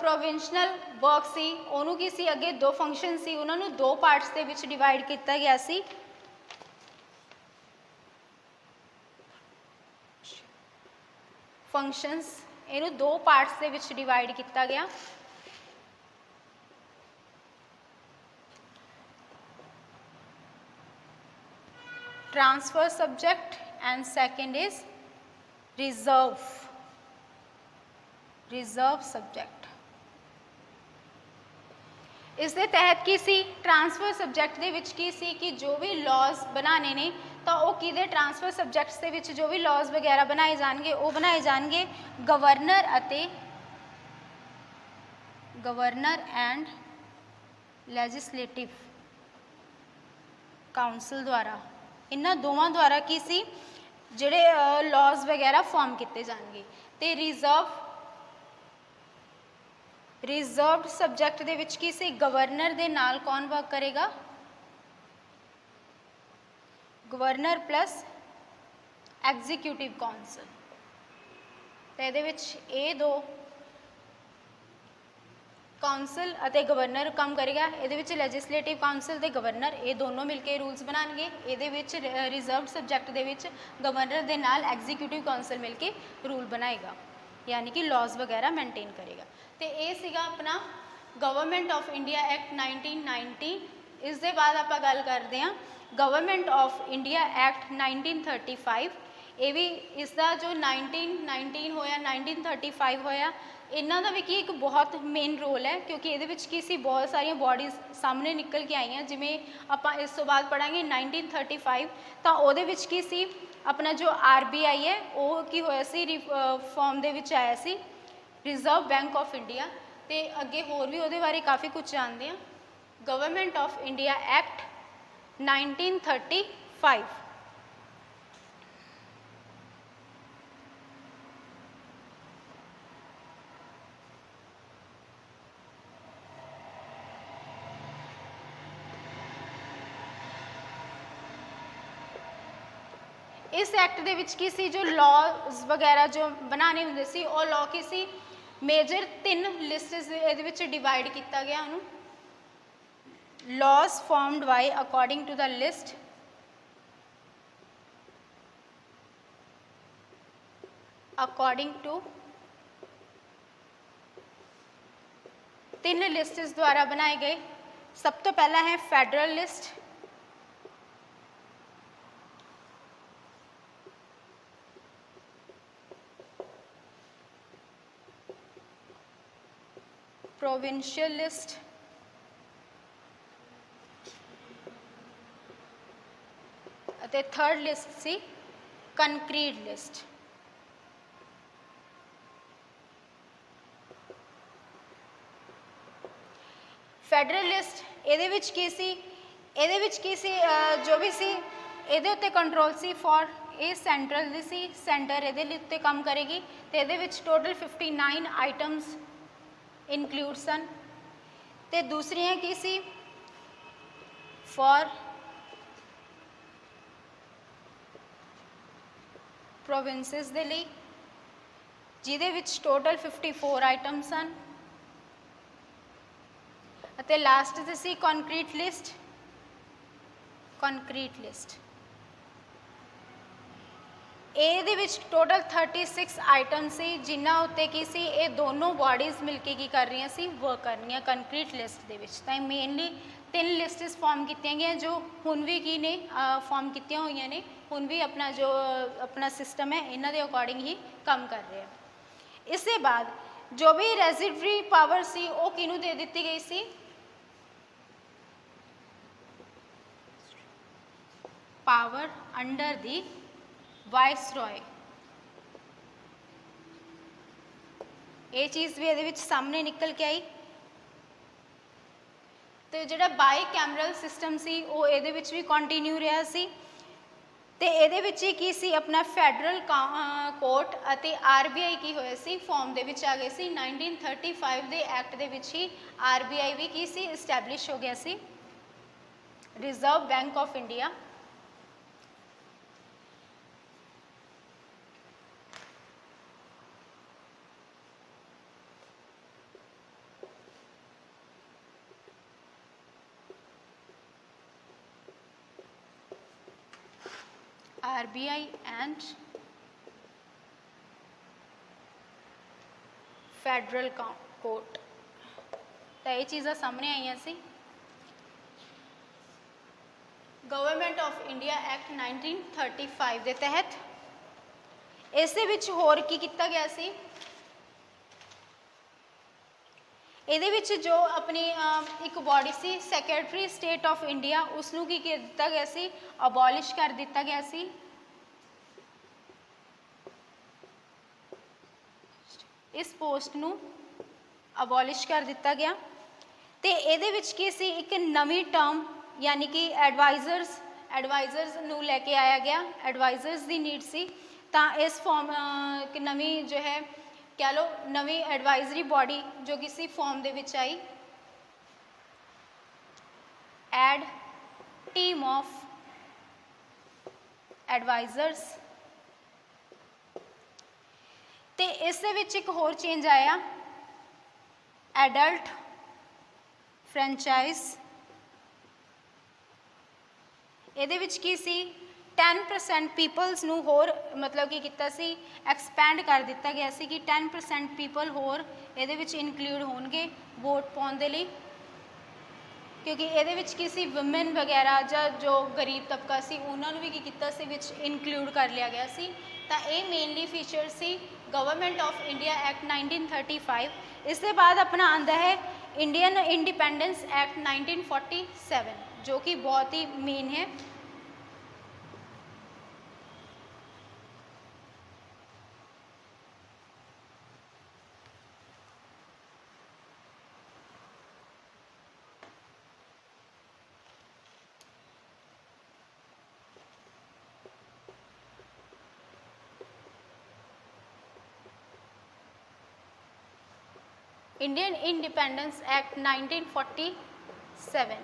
प्रोविंशनल वर्क सी उन्होंने की सी अगे दो फंक्शन सी उन्होंने दो पार्ट्स के विच डिवाइड किया गया सी। फंक्शंस इनू दो पार्ट्स के विच डिवाइड किया गया। Transfer subject and second is reserve subject. इस दे तहत की सी ट्रांसफर सब्जेक्ट दे विच की सी कि जो भी लॉज बनाने ने तो वो किदे ट्रांसफर सब्जेक्ट्स दे विच जो भी लॉज वगैरह बनाए जाएंगे वो बनाए जाएंगे गवर्नर एंड लैजिस्लेटिव काउंसिल द्वारा। इन्हां दोवां द्वारा की सी जिहड़े लॉज वगैरह फॉर्म किए जाएंगे। तो रिजर्व्ड सब्जेक्ट दे विच की सी गवर्नर दे नाल कौन वर्क करेगा गवर्नर प्लस एग्जीक्यूटिव काउंसिल। तो ये दो काउंसिल अते गवर्नर काम करेगा। ये लैजिस्लेटिव काउंसिल ते गवर्नर ये दोनों मिलकर रूल्स बनाएंगे। ये reserve subject they which governor दे नाल एग्जीक्यूटिव काउंसिल मिलकर रूल बनाएगा यानी कि लॉज वगैरह मेनटेन करेगा। तो ये सीगा अपना गवर्नमेंट ऑफ इंडिया एक्ट 1990। इस दे बाद आप गल करते हैं गवर्नमेंट ऑफ इंडिया एक्ट 1935। ये भी इसका जो 1919 होया 1935 होया इन्हों का भी की एक बहुत मेन रोल है, क्योंकि ये की सी बहुत सारिया बॉडीज़ सामने निकल के आई हैं। जिमें आप इस तो बाद पढ़ांगे 1935 तो वो की सी अपना जो RBI है वो की होया सी फॉर्म दे विच आया सी रिजर्व बैंक ऑफ इंडिया। तो अगे होर भी वो बारे काफ़ी कुछ जानते हैं। गवर्नमेंट ऑफ इंडिया एक्ट 1935 इस एक्ट दे विच की सी जो लॉज वगैरह जो बनाने होंदे सी और लॉ की सी मेजर 3 लिस्ट्स इहदे विच डिवाइड किया गया उन्होंने। Laws formed by according to the list according to 3 lists द्वारा बनाए गए। सब तो पहला है फेडरल लिस्ट, प्रोविंशियल लिस्ट, ਅਤੇ थर्ड लिस्ट सी कंक्रीट लिस्ट। फैडरल लिस्ट ਇਹਦੇ ਵਿੱਚ ਕੀ ਸੀ, ਇਹਦੇ ਵਿੱਚ ਕੀ ਸੀ जो भी सी ਇਹਦੇ ਉੱਤੇ कंट्रोल सी फॉर ये सेंट्रल दी सी, सेंटर ਇਹਦੇ ਲਈ ਉੱਤੇ ਕੰਮ ਕਰੇਗੀ। ਤੇ ਇਹਦੇ ਵਿੱਚ टोटल 59 आइटम्स इनक्लूड सन। तो दूसरियाँ की सी फॉर प्रोविंसेस दे लई जिहदे विच टोटल 54 आइटम सन। ਅਤੇ लास्ट ते सी कंक्रीट लिस्ट, कंक्रीट लिस्ट ਇਹਦੇ ਵਿੱਚ टोटल 36 आइटम सी जिन्हां उत्ते की सी ये दोनों बॉडीज़ मिलके की कर रही सी वर्क कर रही कंक्रीट लिस्ट दे विच। तां मेनली 3 लिस्ट्स फॉर्म की गई जो हुण भी की ने फॉर्म की हुई ने, हुण भी अपना जो अपना सिस्टम है इन्हां दे अकॉर्डिंग ही काम कर रहे हैं। इसके बाद जो भी रेजिडरी पावर सी वो किनू दे दी गई सी, पावर अंडर दी वाइसरॉय। ये चीज़ भी ये सामने निकल के आई। तो जोड़ा बाई कैमरल सिस्टम सी वो ये भी कंटिन्यू रहा सी। तो ये की सी अपना फैडरल कोर्ट और RBI की होया सी फॉर्म दे विच आ गए सी। 1935 के एक्ट दे विच ही RBI भी की सी इस्टैबलिश हो गया सी, reserve bank of India. RBI and federal court. तो ये चीज़ा सामने आई सी। गवर्नमेंट ऑफ इंडिया एक्ट 1935 के तहत इस होर की किया गया सी, ये जो अपनी एक बॉडी सी सैक्रटरी स्टेट ऑफ इंडिया उसनू की दिता गया सी, अबॉलिश कर दिता गया सी। इस पोस्ट नू अबॉलिश कर दिता गया। तो ये की सी एक नवी टर्म यानी कि एडवाइजर्स नू लैके आया गया, एडवाइजर्स की नीड सी। तो इस फॉर्म नवी जो है कह लो नवी एडवाइजरी बॉडी जो किसी फॉर्म दे विच आई, एड टीम ऑफ एडवाइजर्स। तो इस एक होर चेंज आया, एडल्ट फ्रेंचाइज। ये की सी 10% पीपल्स नू होर मतलब कि किता सी एक्सपैंड कर दिता गया सी कि 10% पीपल होर ये इंक्लूड होणगे वोट पाउण दे लई। क्योंकि ਇਹਦੇ ਵਿੱਚ ਕਿਸੇ ਵੂਮਨ ਵਗੈਰਾ ਜਾਂ ਜੋ ਗਰੀਬ ਤਬਕਾ ਸੀ ਉਹਨਾਂ ਨੂੰ ਵੀ ਕੀ ਕੀਤਾ ਸੀ ਵਿੱਚ ਇਨਕਲੂਡ ਕਰ ਲਿਆ ਗਿਆ ਸੀ। ਤਾਂ ਇਹ mainly feature C government of India act 1935। ਇਸ ਦੇ ਬਾਅਦ ਆਪਣਾ ਆਂਦਾ ਹੈ इंडियन इंडिपेंडेंस एक्ट 1947 जो कि बहुत ही मेन है। Indian independence act 1947।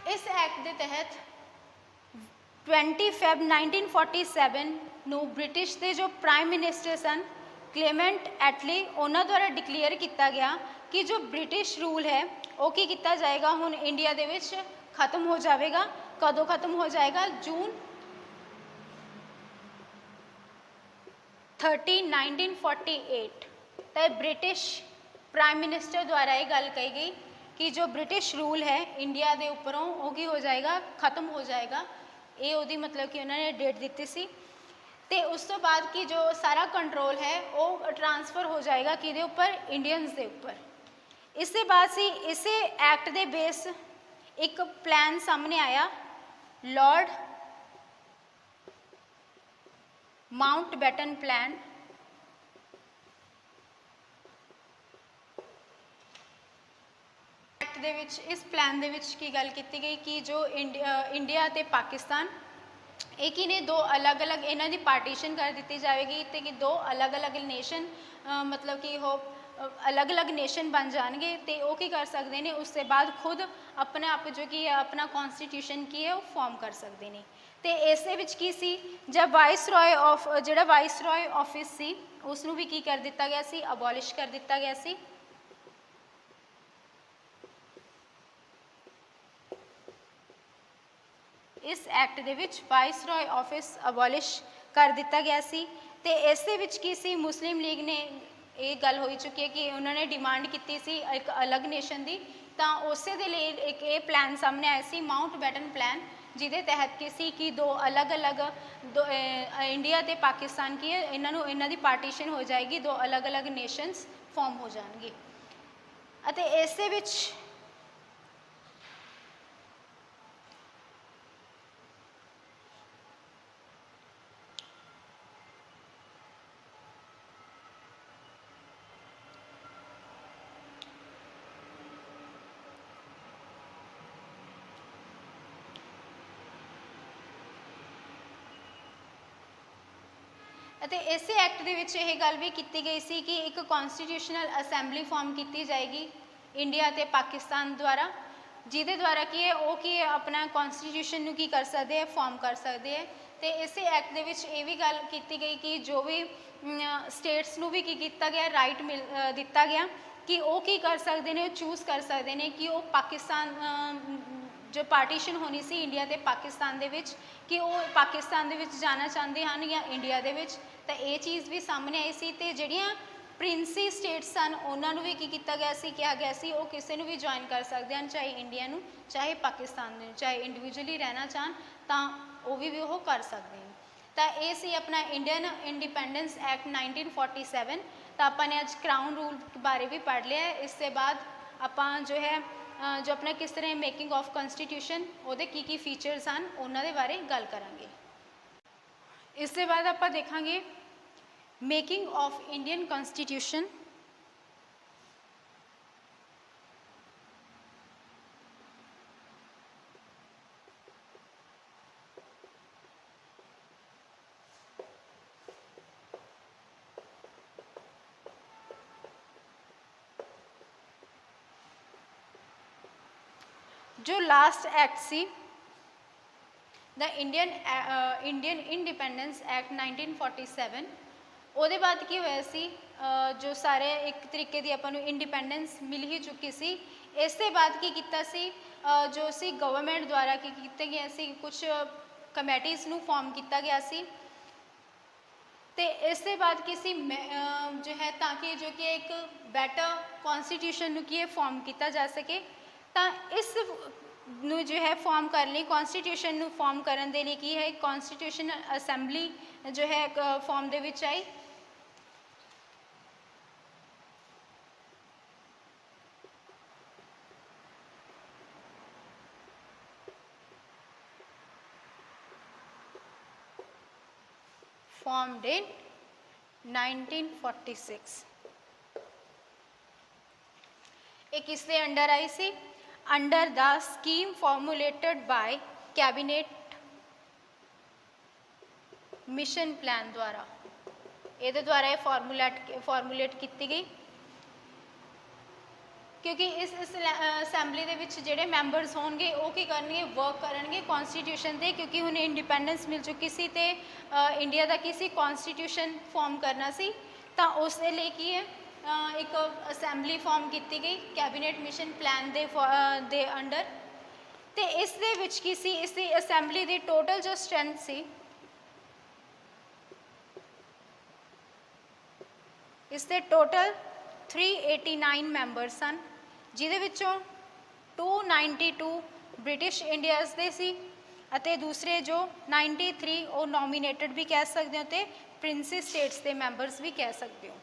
इस एक्ट के तहत 20 फैब 1947 ਨੂੰ ब्रिटिश के जो प्राइम मिनिस्टर सन क्लेमेंट एटली उन्होंने द्वारा डिक्लेयर किया गया कि जो ब्रिटिश रूल है वो की किया जाएगा हुण इंडिया दे विच खत्म हो जाएगा। कदों खत्म हो जाएगा? जून 30 1948। तो ब्रिटिश प्राइम मिनिस्टर द्वारा ये गल कही गई कि जो ब्रिटिश रूल है इंडिया के उपरों वो की हो जाएगा, खत्म हो जाएगा। ये उहदी मतलब कि उन्होंने डेट दी सी। तो उस तो बाद की जो सारा कंट्रोल है वो ट्रांसफर हो जाएगा किहदे उपर? इंडियंस के उपर। इसके बाद सी इसे एक्ट के बेस एक प्लान सामने आया, लॉर्ड माउंटबेटन प्लान। एक्ट दे विच इस प्लान दे विच की गल की गई कि जो इंडिया ते पाकिस्तान एक ही ने दो अलग अलग इन्हां दी पार्टीशन कर दी जाएगी तो कि दो अलग अलग नेशन मतलब कि वो अलग अलग नेशन बन जाएंगे तो वो की कर सकते हैं उसके बाद खुद अपने आप जो कि अपना कॉन्स्टिट्यूशन की है वो फॉर्म कर सकते हैं। तो इस की सी जब वाइस रॉय ऑफ जो वाइस रॉय ऑफिस सी उसनू भी की कर दिता गया सी, अबॉलिश कर दिता गया सी। इस एक्ट दे विच वाइस रॉय ऑफिस अबॉलिश कर दिता गया सी। ते इस दे विच की सी मुस्लिम लीग ने ये गल हो चुकी है कि उन्होंने डिमांड की सी एक अलग नेशन की। तो उस दे लिए एक ये प्लान सामने आया सी माउंटबेटन प्लान, जिहदे तहत की सी कि दो अलग अलग दो इंडिया ते पाकिस्तान की इन्हों इन्हां दी पार्टीशन हो जाएगी, दो अलग अलग नेशनस फॉर्म हो जाएंगे। अते इस दे विच इस एक्ट के गल भी की गई सी कि एक कॉन्स्टिट्यूशनल असैंबली फॉर्म की जाएगी इंडिया ते पाकिस्तान द्वारा, जिहदे द्वारा की है वो कि अपना कॉन्स्टिट्यूशन की कर सकते हैं, फॉर्म कर सकते हैं। तो इस एक्ट के भी गल की गई कि जो भी स्टेट्स नू भी की किया गया राइट मिल दिता गया कि वो की कर सकते हैं, चूज़ कर सकते हैं कि वो पाकिस्तान जो पार्टीशन होनी सी इंडिया ते पाकिस्तान दे विच कि वो पाकिस्तान दे विच जाना चाहते हैं या इंडिया दे विच। तो ये चीज़ भी सामने आई सी। ते जिहड़ियां प्रिंसी स्टेट्स सन उन्होंने भी की किया गया सी, कहा गया सी वो किसी भी ज्वाइन कर सकते हैं, चाहे इंडिया नू चाहे पाकिस्तान नू, चाहे इंडिविजुअली रहना चाहन तो वो भी वो कर सकते हैं। तो ये सी अपना इंडियन इंडिपेंडेंस एक्ट 1947। तो आपने अज क्राउन रूल बारे भी पढ़ लिया है। इसके बाद आप जो है जो अपना किस तरह मेकिंग ऑफ कॉन्स्टिट्यूशन वो की फीचर्स हैं उन्होंने बारे गल करांगे। इसके बाद आप देखांगे मेकिंग ऑफ इंडियन कॉन्स्टिट्यूशन। जो last act see the Indian independence act 1947 ਉਹਦੇ बाद की होया सी जो सारे एक तरीके की अपन इंडिपेंडेंस मिल ही चुकी सी। इसके बाद की किया सी जो सी गवर्नमेंट द्वारा की किए गए सी कुछ कमेटीज़ नू फॉर्म किया गया सी। तो इसके बाद किसी जो है ताकि जो कि एक बैटर कॉन्स्टिट्यूशन की फॉर्म किया जा सके, तो इस ਨੂੰ जो है फॉर्म करने ਲਈ कॉन्स्टिट्यूशन ਨੂੰ फॉर्म ਕਰਨ ਦੇ ਲਈ ਕੀ ਹੈ कॉन्स्टिट्यूशन असैम्बली जो है फॉर्म ਦੇ ਵਿੱਚ आई। formed in 1946। ये किसके अंडर आई सी? Under the scheme formulated by cabinet mission plan द्वारा, ये द्वारा ये फॉर्मुलेट की गई। क्योंकि इस असैम्बली के विच जिहड़े मैंबरस होणगे वो की करनगे, वर्क करनगे कॉन्स्टिट्यूशन ते, क्योंकि हुणे इंडिपेंडेंस मिल चुकी सी ते इंडिया का की सी कॉन्स्टिट्यूशन फॉर्म करना सी, तो उस दे लई की है एक असैम्बली फॉर्म की गई कैबिनेट मिशन प्लान दे अंडर। तो इस दे विच की सी, इस असैम्बली की टोटल जो स्ट्रेंथ सी, इस दे टोटल 389 मैंबर सन, जिहदे विचों 292 ब्रिटिश इंडियाज़ दे सी अते दूसरे जो 93 वो नॉमीनेटेड भी कह सकते हो, तो प्रिंसी स्टेट्स के मैंबरस भी कह सकते हो।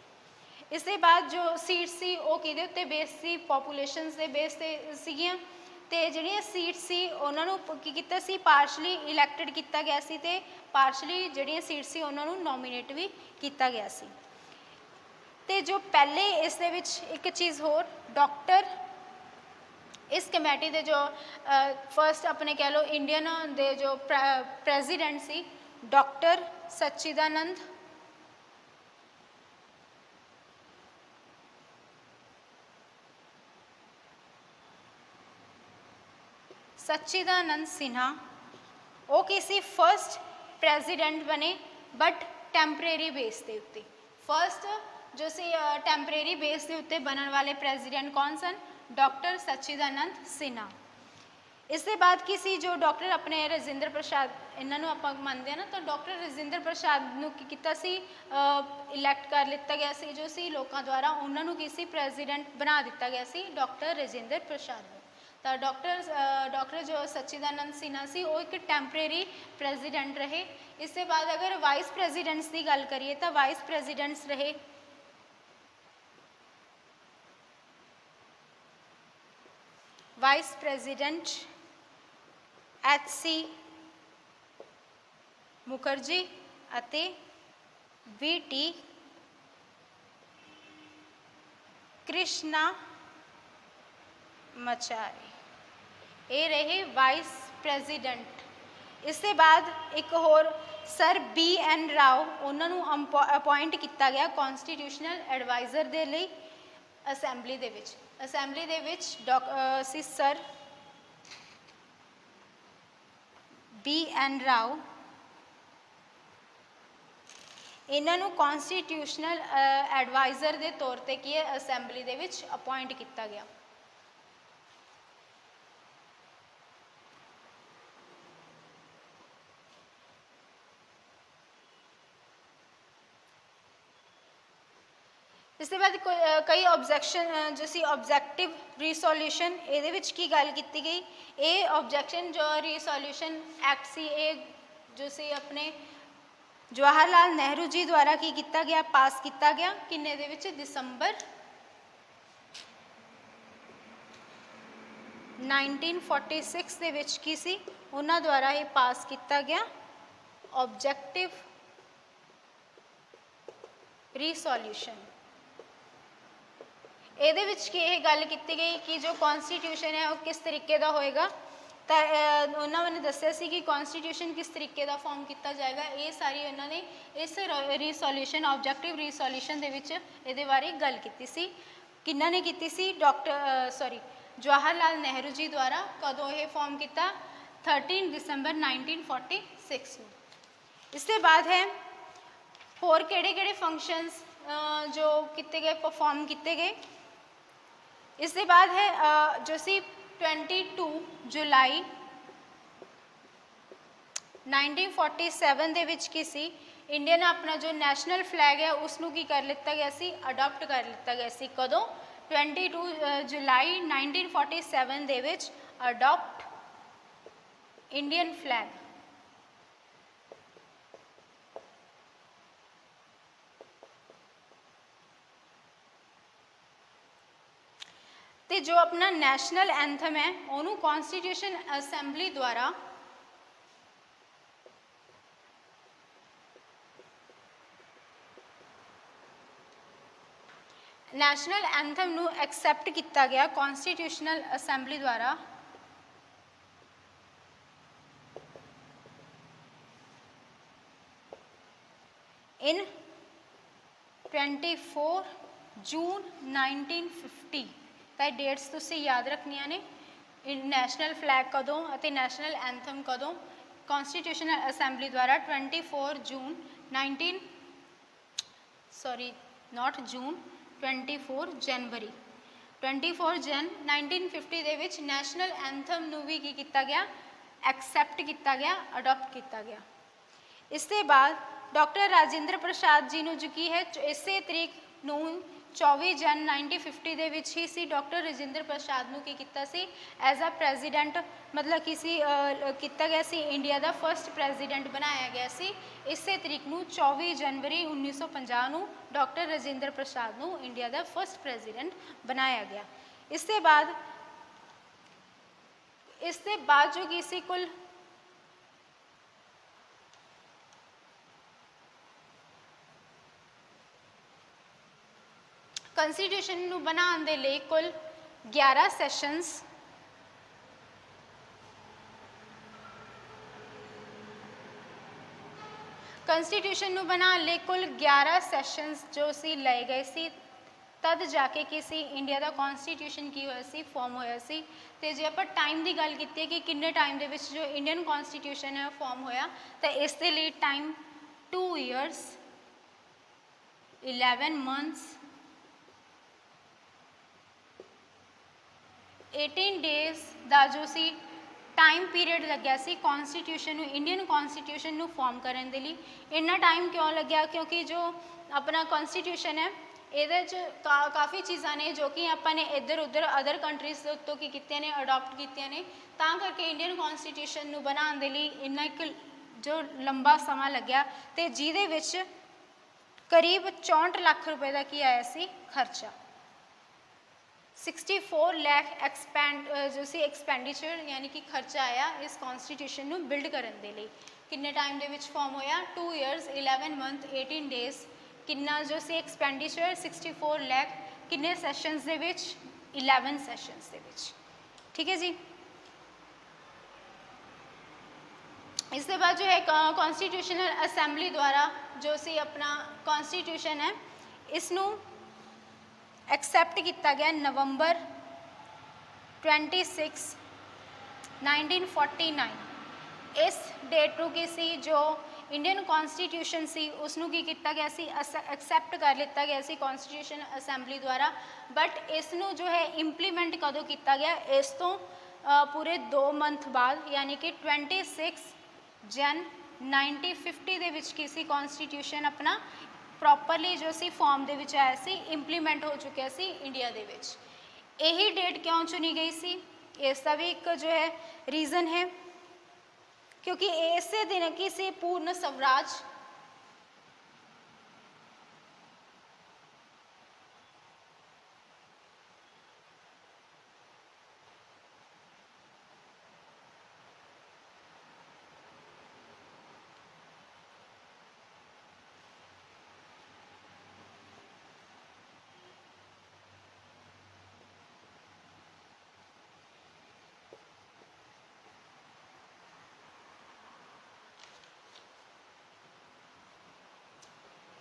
इसके बाद जो सीट सी वो किहदे उत्ते बेस सी, पॉपूलेशनस के बेस ते सीगियां, ते जिहड़ियां सीट सी उन्हां नूं की कीता सी, पार्शली इलैक्टेड किया गया सी, ते पार्शली जिहड़ियां सीट सी उन्हां नूं नॉमीनेट भी किया गया सी। तो जो पहले इस दे विच एक चीज़ होर, डॉक्टर इस कमेटी के जो फर्स्ट अपने कह लो इंडियन दे जो प्रेजिडेंट सी डॉक्टर सच्चिदानंद सिन्हा, वो किसी फर्स्ट प्रेजिडेंट बने बट टैंपरेरी बेस के उत्ते। फर्स्ट जो सी टैंपरेरी बेस के उत्ते बनने वाले प्रेजिडेंट कौन सन? डॉक्टर सच्चिदानंद सिन्हा। इसके बाद किसी जो डॉक्टर अपने राजेंद्र प्रसाद, इन्हों आप मानते हैं ना, तो डॉक्टर राजेंद्र प्रसाद नूं की कीता सी इलैक्ट कर लिता गया सी, जो सी लोगों द्वारा उन्होंने किसी प्रेजिडेंट बना दिता गया सी डॉक्टर राजेंद्र प्रसाद। तो डॉक्टर जो सच्चिदानंद सिन्हा सी वो एक टैंपरेरी प्रेजिडेंट रहे। इसके बाद अगर वाइस प्रेजिडेंट्स की गल करिए तो वाइस प्रेजिडेंट्स रहे वाइस प्रेजिडेंट HC मुखर्जी अते VT कृष्णामाचारी, ये रहे वाइस प्रेजिडेंट। इसके बाद एक होर सर BN राव, उन्होंने अपॉइंट किया गया कॉन्स्टिट्यूशनल एडवाइजर के लिए असैम्बली दे विच। असैम्बली दे विच सर BN राव, इन्हों कॉन्स्टिट्यूशनल एडवाइजर के तौर पर की है असैम्बली दे विच अपॉइंट किया गया। इसके बाद कई ऑब्जैक्शन जो सी ऑब्जैक्टिव रिसोल्यूशन ये की गल की गई। ये ऑब्जैक्शन जो रिसोल्यूशन एक्ट सी, ये जो सी अपने जवाहरलाल नेहरू जी द्वारा की किया गया, पास किया गया किन्ने दे विच? दिसंबर 1946 दे विच की सी उन्हां द्वारा ये पास किया गया ऑब्जैक्टिव रिसोल्यूशन। ਇਹਦੇ ਵਿੱਚ ਕੀ ਇਹ ਗੱਲ ਕੀਤੀ ਗਈ कि जो कॉन्स्टिट्यूशन है वो किस तरीके का होएगा, तो उन्होंने दसिया सी कि कॉन्स्टिट्यूशन किस तरीके का फॉर्म किया जाएगा। ये सारी उन्होंने इस रिसोल्यूशन ऑब्जैक्टिव रिसोल्यूशन दे विच इहदे बारे गल की सी। किन्ना ने की सी? जवाहरलाल नेहरू जी द्वारा। कदों ये फॉर्म किया? 13 दिसंबर 1946 में। इसके बाद है होर किहड़े फंक्शनस जो किए गए, परफॉर्म किए गए। इसके बाद है जो सी 22 जुलाई 1947 दे विच की सी इंडिया ने अपना जो नैशनल फ्लैग है उसनों की कर लिता गया सी, अडॉप्ट कर लिता गया सी कदों 22 जुलाई 1947 ਦੇ ਵਿੱਚ ਅਡਾਪਟ इंडियन फ्लैग। ਤੇ जो अपना नैशनल एंथम है ਉਹਨੂੰ कॉन्स्टिट्यूशन असैंबली द्वारा नैशनल एंथम ਨੂੰ एक्सैप्ट किया गया कॉन्स्टिट्यूशनल असैंबली द्वारा इन 24 जून 1950। तो डेट्स तुसी याद रखनिया ने, नैशनल फ्लैग कदों और नैशनल एंथम कदों कॉन्स्टिट्यूशनल असैंबली द्वारा 24 जून 24 जनवरी 24 जन 1950 ਦੇ ਵਿੱਚ ਨੈਸ਼ਨਲ ਐਂਥਮ ਨੂੰ ਵੀ ਕੀ ਕੀਤਾ ਗਿਆ, ਐਕਸੈप्ट ਕੀਤਾ ਗਿਆ, ਅਡਾਪਟ ਕੀਤਾ ਗਿਆ। ਇਸ ਦੇ ਬਾਅਦ ਡਾਕਟਰ ਰਾਜਿੰਦਰ ਪ੍ਰਸਾਦ ਜੀ ਨੂੰ ਜੋ ਕੀ ਹੈ ਇਸੇ ਤਰੀਕ ਨੂੰ 24 ਜਨ 1950 ਦੇ ਵਿੱਚ ਹੀ ਸੀ ਡਾਕਟਰ ਰਾਜਿੰਦਰ ਪ੍ਰਸਾਦ ਨੂੰ ਕੀ ਕੀਤਾ ਸੀ ਐਜ਼ ਅ ਪ੍ਰੈਜ਼ੀਡੈਂਟ, ਮਤਲਬ ਕਿਸੇ ਕੀਤਾ ਗਿਆ ਸੀ, ਇੰਡੀਆ ਦਾ ਫਸਟ ਪ੍ਰੈਜ਼ੀਡੈਂਟ ਬਣਾਇਆ ਗਿਆ ਸੀ ਇਸੇ ਤਰੀਕ ਨੂੰ 24 ਜਨਵਰੀ 1950 ਨੂੰ ਡਾਕਟਰ ਰਾਜਿੰਦਰ ਪ੍ਰਸਾਦ ਨੂੰ ਇੰਡੀਆ ਦਾ ਫਸਟ ਪ੍ਰੈਜ਼ੀਡੈਂਟ ਬਣਾਇਆ ਗਿਆ। ਇਸ ਦੇ ਬਾਅਦ ਜੋ ਕੀ ਸੀ ਕੁੱਲ ਕੰਸਟੀਟਿਊਸ਼ਨ ਨੂੰ ਬਣਾਉਣ ਦੇ ਲਈ ਕੁੱਲ 11 ਸੈਸ਼ਨਸ ਕੰਸਟੀਟਿਊਸ਼ਨ ਨੂੰ ਬਣਾਉਣ ਲਈ ਕੁੱਲ 11 ਸੈਸ਼ਨਸ ਜੋ ਸੀ ਲਏ ਗਏ ਸੀ, ਤਦ ਜਾ ਕੇ ਕੀ ਸੀ ਇੰਡੀਆ ਦਾ ਕੌਂਸਟੀਟਿਊਸ਼ਨ ਕੀ ਹੋਇਆ ਸੀ, ਫਾਰਮ ਹੋਇਆ ਸੀ। ਅਤੇ ਜੇ ਆਪਾਂ ਟਾਈਮ ਦੀ ਗੱਲ ਕੀਤੀ ਹੈ ਕਿ ਕਿੰਨੇ ਟਾਈਮ ਦੇ ਵਿੱਚ ਜੋ ਇੰਡੀਅਨ ਕੌਂਸਟੀਟਿਊਸ਼ਨ ਹੈ ਫਾਰਮ ਹੋਇਆ, ਤਾਂ ਇਸ ਦੇ ਲਈ ਟਾਈਮ 2 years 11 months 18 days ਦਾ ਜੋ ਸੀ टाइम पीरियड लग्या सी कॉन्स्टिट्यूशन इंडियन कॉन्स्टिट्यूशन ਨੂੰ फॉर्म करने ਦੇ ਲਈ। इन्ना टाइम क्यों लग्या, क्योंकि जो अपना कॉन्स्टिट्यूशन है ये काफ़ी चीज़ा ने जो कि आपने इधर उधर अदर कंट्रीज़ के उत्तों की कीतियां ने, अडॉप्ट कीतियां ने, तां करके इंडियन कॉन्स्टिट्यूशन बनाने के लिए इन्ना एक जो लंबा समा लग्या ते जिहदे विच करीब 64 लाख रुपए का की आया सी खर्चा। 64 लाख जो सी एक्सपेंडिचर यानी कि खर्चा आया इस कॉन्स्टिट्यूशन ਨੂੰ बिल्ड करने के लिए। किन्ने टाइम ਦੇ ਵਿੱਚ फॉर्म होया 2 years 11 month 18 days। किन्ना जो सी एक्सपेंडिचर 64 लाख, किन्ने सैशनस ਦੇ ਵਿੱਚ 11 सैशनस ਦੇ ਵਿੱਚ। ठीक है जी। इसके बाद जो है कॉन्स्टिट्यूशनल असैंबली द्वारा जो सी अपना कॉन्स्टिट्यूशन है इसनों एक्सैप्ट किया गया नवंबर 26 1949। इस डेट को की सी जो इंडियन कॉन्स्टिट्यूशन सी उसनों की किया गया सी एक्सैप्ट कर लिता गया सी कॉन्स्टिट्यूशन असैंबली द्वारा, बट इसनों जो है इंप्लीमेंट कदों किया गया, इस तो पूरे 2 मंथ बाद यानी कि 26 जन 1950 ਦੇ ਵਿੱਚ की सी कॉन्स्टिट्यूशन अपना प्रॉपरली जो सी फॉर्म दे विच आया सी, इंप्लीमेंट हो चुकिया सी इंडिया दे विच। यही डेट क्यों चुनी गई सी, इसका भी एक जो है रीज़न है, क्योंकि इसे दिन की सी पूर्ण स्वराज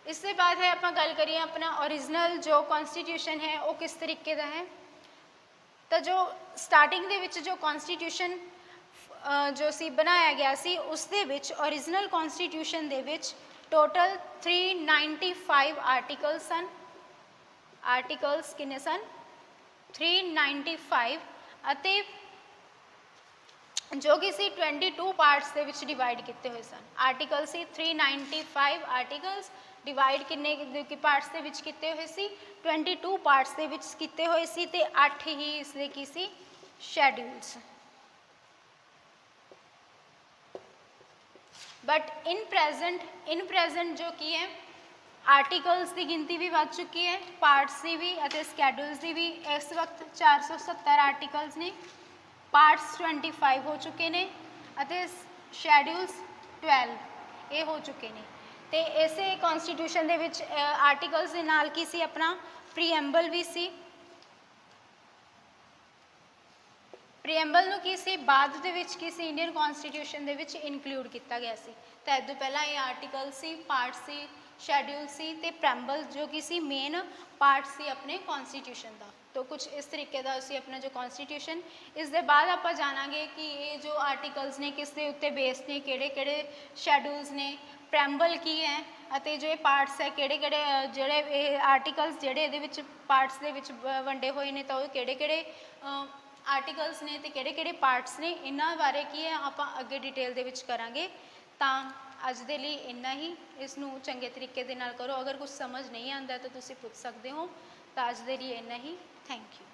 इसके बाद है आप गल करिए अपना ओरिजिनल जो कॉन्स्टिट्यूशन है वो किस तरीके का है। तो जो स्टार्टिंग दे विच जो कॉन्स्टिट्यूशन जो सी बनाया गया सी उस दे विच ओरिजिनल कॉन्स्टिट्यूशन दे विच टोटल 395 आर्टिकल्स सन। आर्टिकल्स किन्ने सन 395 अते जो कि सी 22 पार्ट्स ਦੇ ਵਿੱਚ ਡਿਵਾਈਡ ਕੀਤੇ ਹੋਏ ਸਨ। ਆਰਟੀਕਲ ਸੀ 395 ਆਰਟੀਕਲਸ ਡਿਵਾਈਡ ਕਿੰਨੇ ਕਿ ਪਾਰਟਸ ਦੇ ਵਿੱਚ ਕੀਤੇ ਹੋਏ ਸੀ 22 ਪਾਰਟਸ ਦੇ ਵਿੱਚ ਕੀਤੇ ਹੋਏ ਸੀ ਤੇ 8 ਹੀ ਇਸ ਦੇ ਕੀ ਸੀ ਸ਼ੈਡਿਊਲਸ। बट इन प्रेजेंट जो की है आर्टिकल्स की गिनती भी बढ़ चुकी है, पार्ट्स की भी और स्कैड्यूल्स की भी। इस वक्त 470 आर्टिकल्स ने, पार्ट्स 25 हो चुके हैं और शैड्यूल्स 12 ये हो चुके हैं। तो इसे कॉन्स्टिट्यूशन के विच आर्टिकल्स के नाल की सी अपना प्रीएम्बल भी सी। प्रीएम्बल ਨੂੰ ਕੀ ਸੀ ਬਾਅਦ ਦੇ ਵਿੱਚ ਕੀ ਸੀ ਇੰਡੀਅਨ ਕਨਸਟੀਟਿਊਸ਼ਨ ਦੇ ਵਿੱਚ ਇਨਕਲੂਡ ਕੀਤਾ ਗਿਆ ਸੀ। ਤਾਂ ਇਹ ਤੋਂ ਪਹਿਲਾਂ ਇਹ ਆਰਟੀਕਲ ਸੀ, ਪਾਰਟ ਸੀ, ਸ਼ੈਡਿਊਲ ਸੀ ਤੇ ਪ੍ਰੈम्बल जो कि सी मेन पार्ट सी अपने कॉन्स्टिट्यूशन का। तो कुछ इस तरीके का सी अपना जो कॉन्स्टिट्यूशन। इस दे बाद आप जानांगे कि ये जो आर्टिकल्स ने किस दे उत्ते बेस ने, किहड़े-किहड़े शैडਿਊਲਸ ने, ਪ੍ਰੈम्बल की है ਅਤੇ जो ये पार्ट्स है किहड़े-किहड़े ਜਿਹੜੇ आर्टिकल्स ਜਿਹੜੇ ਇਹਦੇ ਵਿੱਚ पार्ट्स ਦੇ ਵਿੱਚ ਵੰਡੇ ਹੋਏ ਨੇ ਤਾਂ ਉਹ ਕਿਹੜੇ-ਕਿਹੜੇ आर्टिकल्स ने तो किहड़े-किहड़े पार्ट्स ने, इन्हां बारे की है आप अगे डिटेल दे विच करांगे। तां अज दे लई इन्ना ही, इसनूं चंगे तरीके दे नाल करो। अगर कुछ समझ नहीं आंदा तो तुसीं पुछ सकदे हो। तां अज दे लई इन्ना ही। Thank you.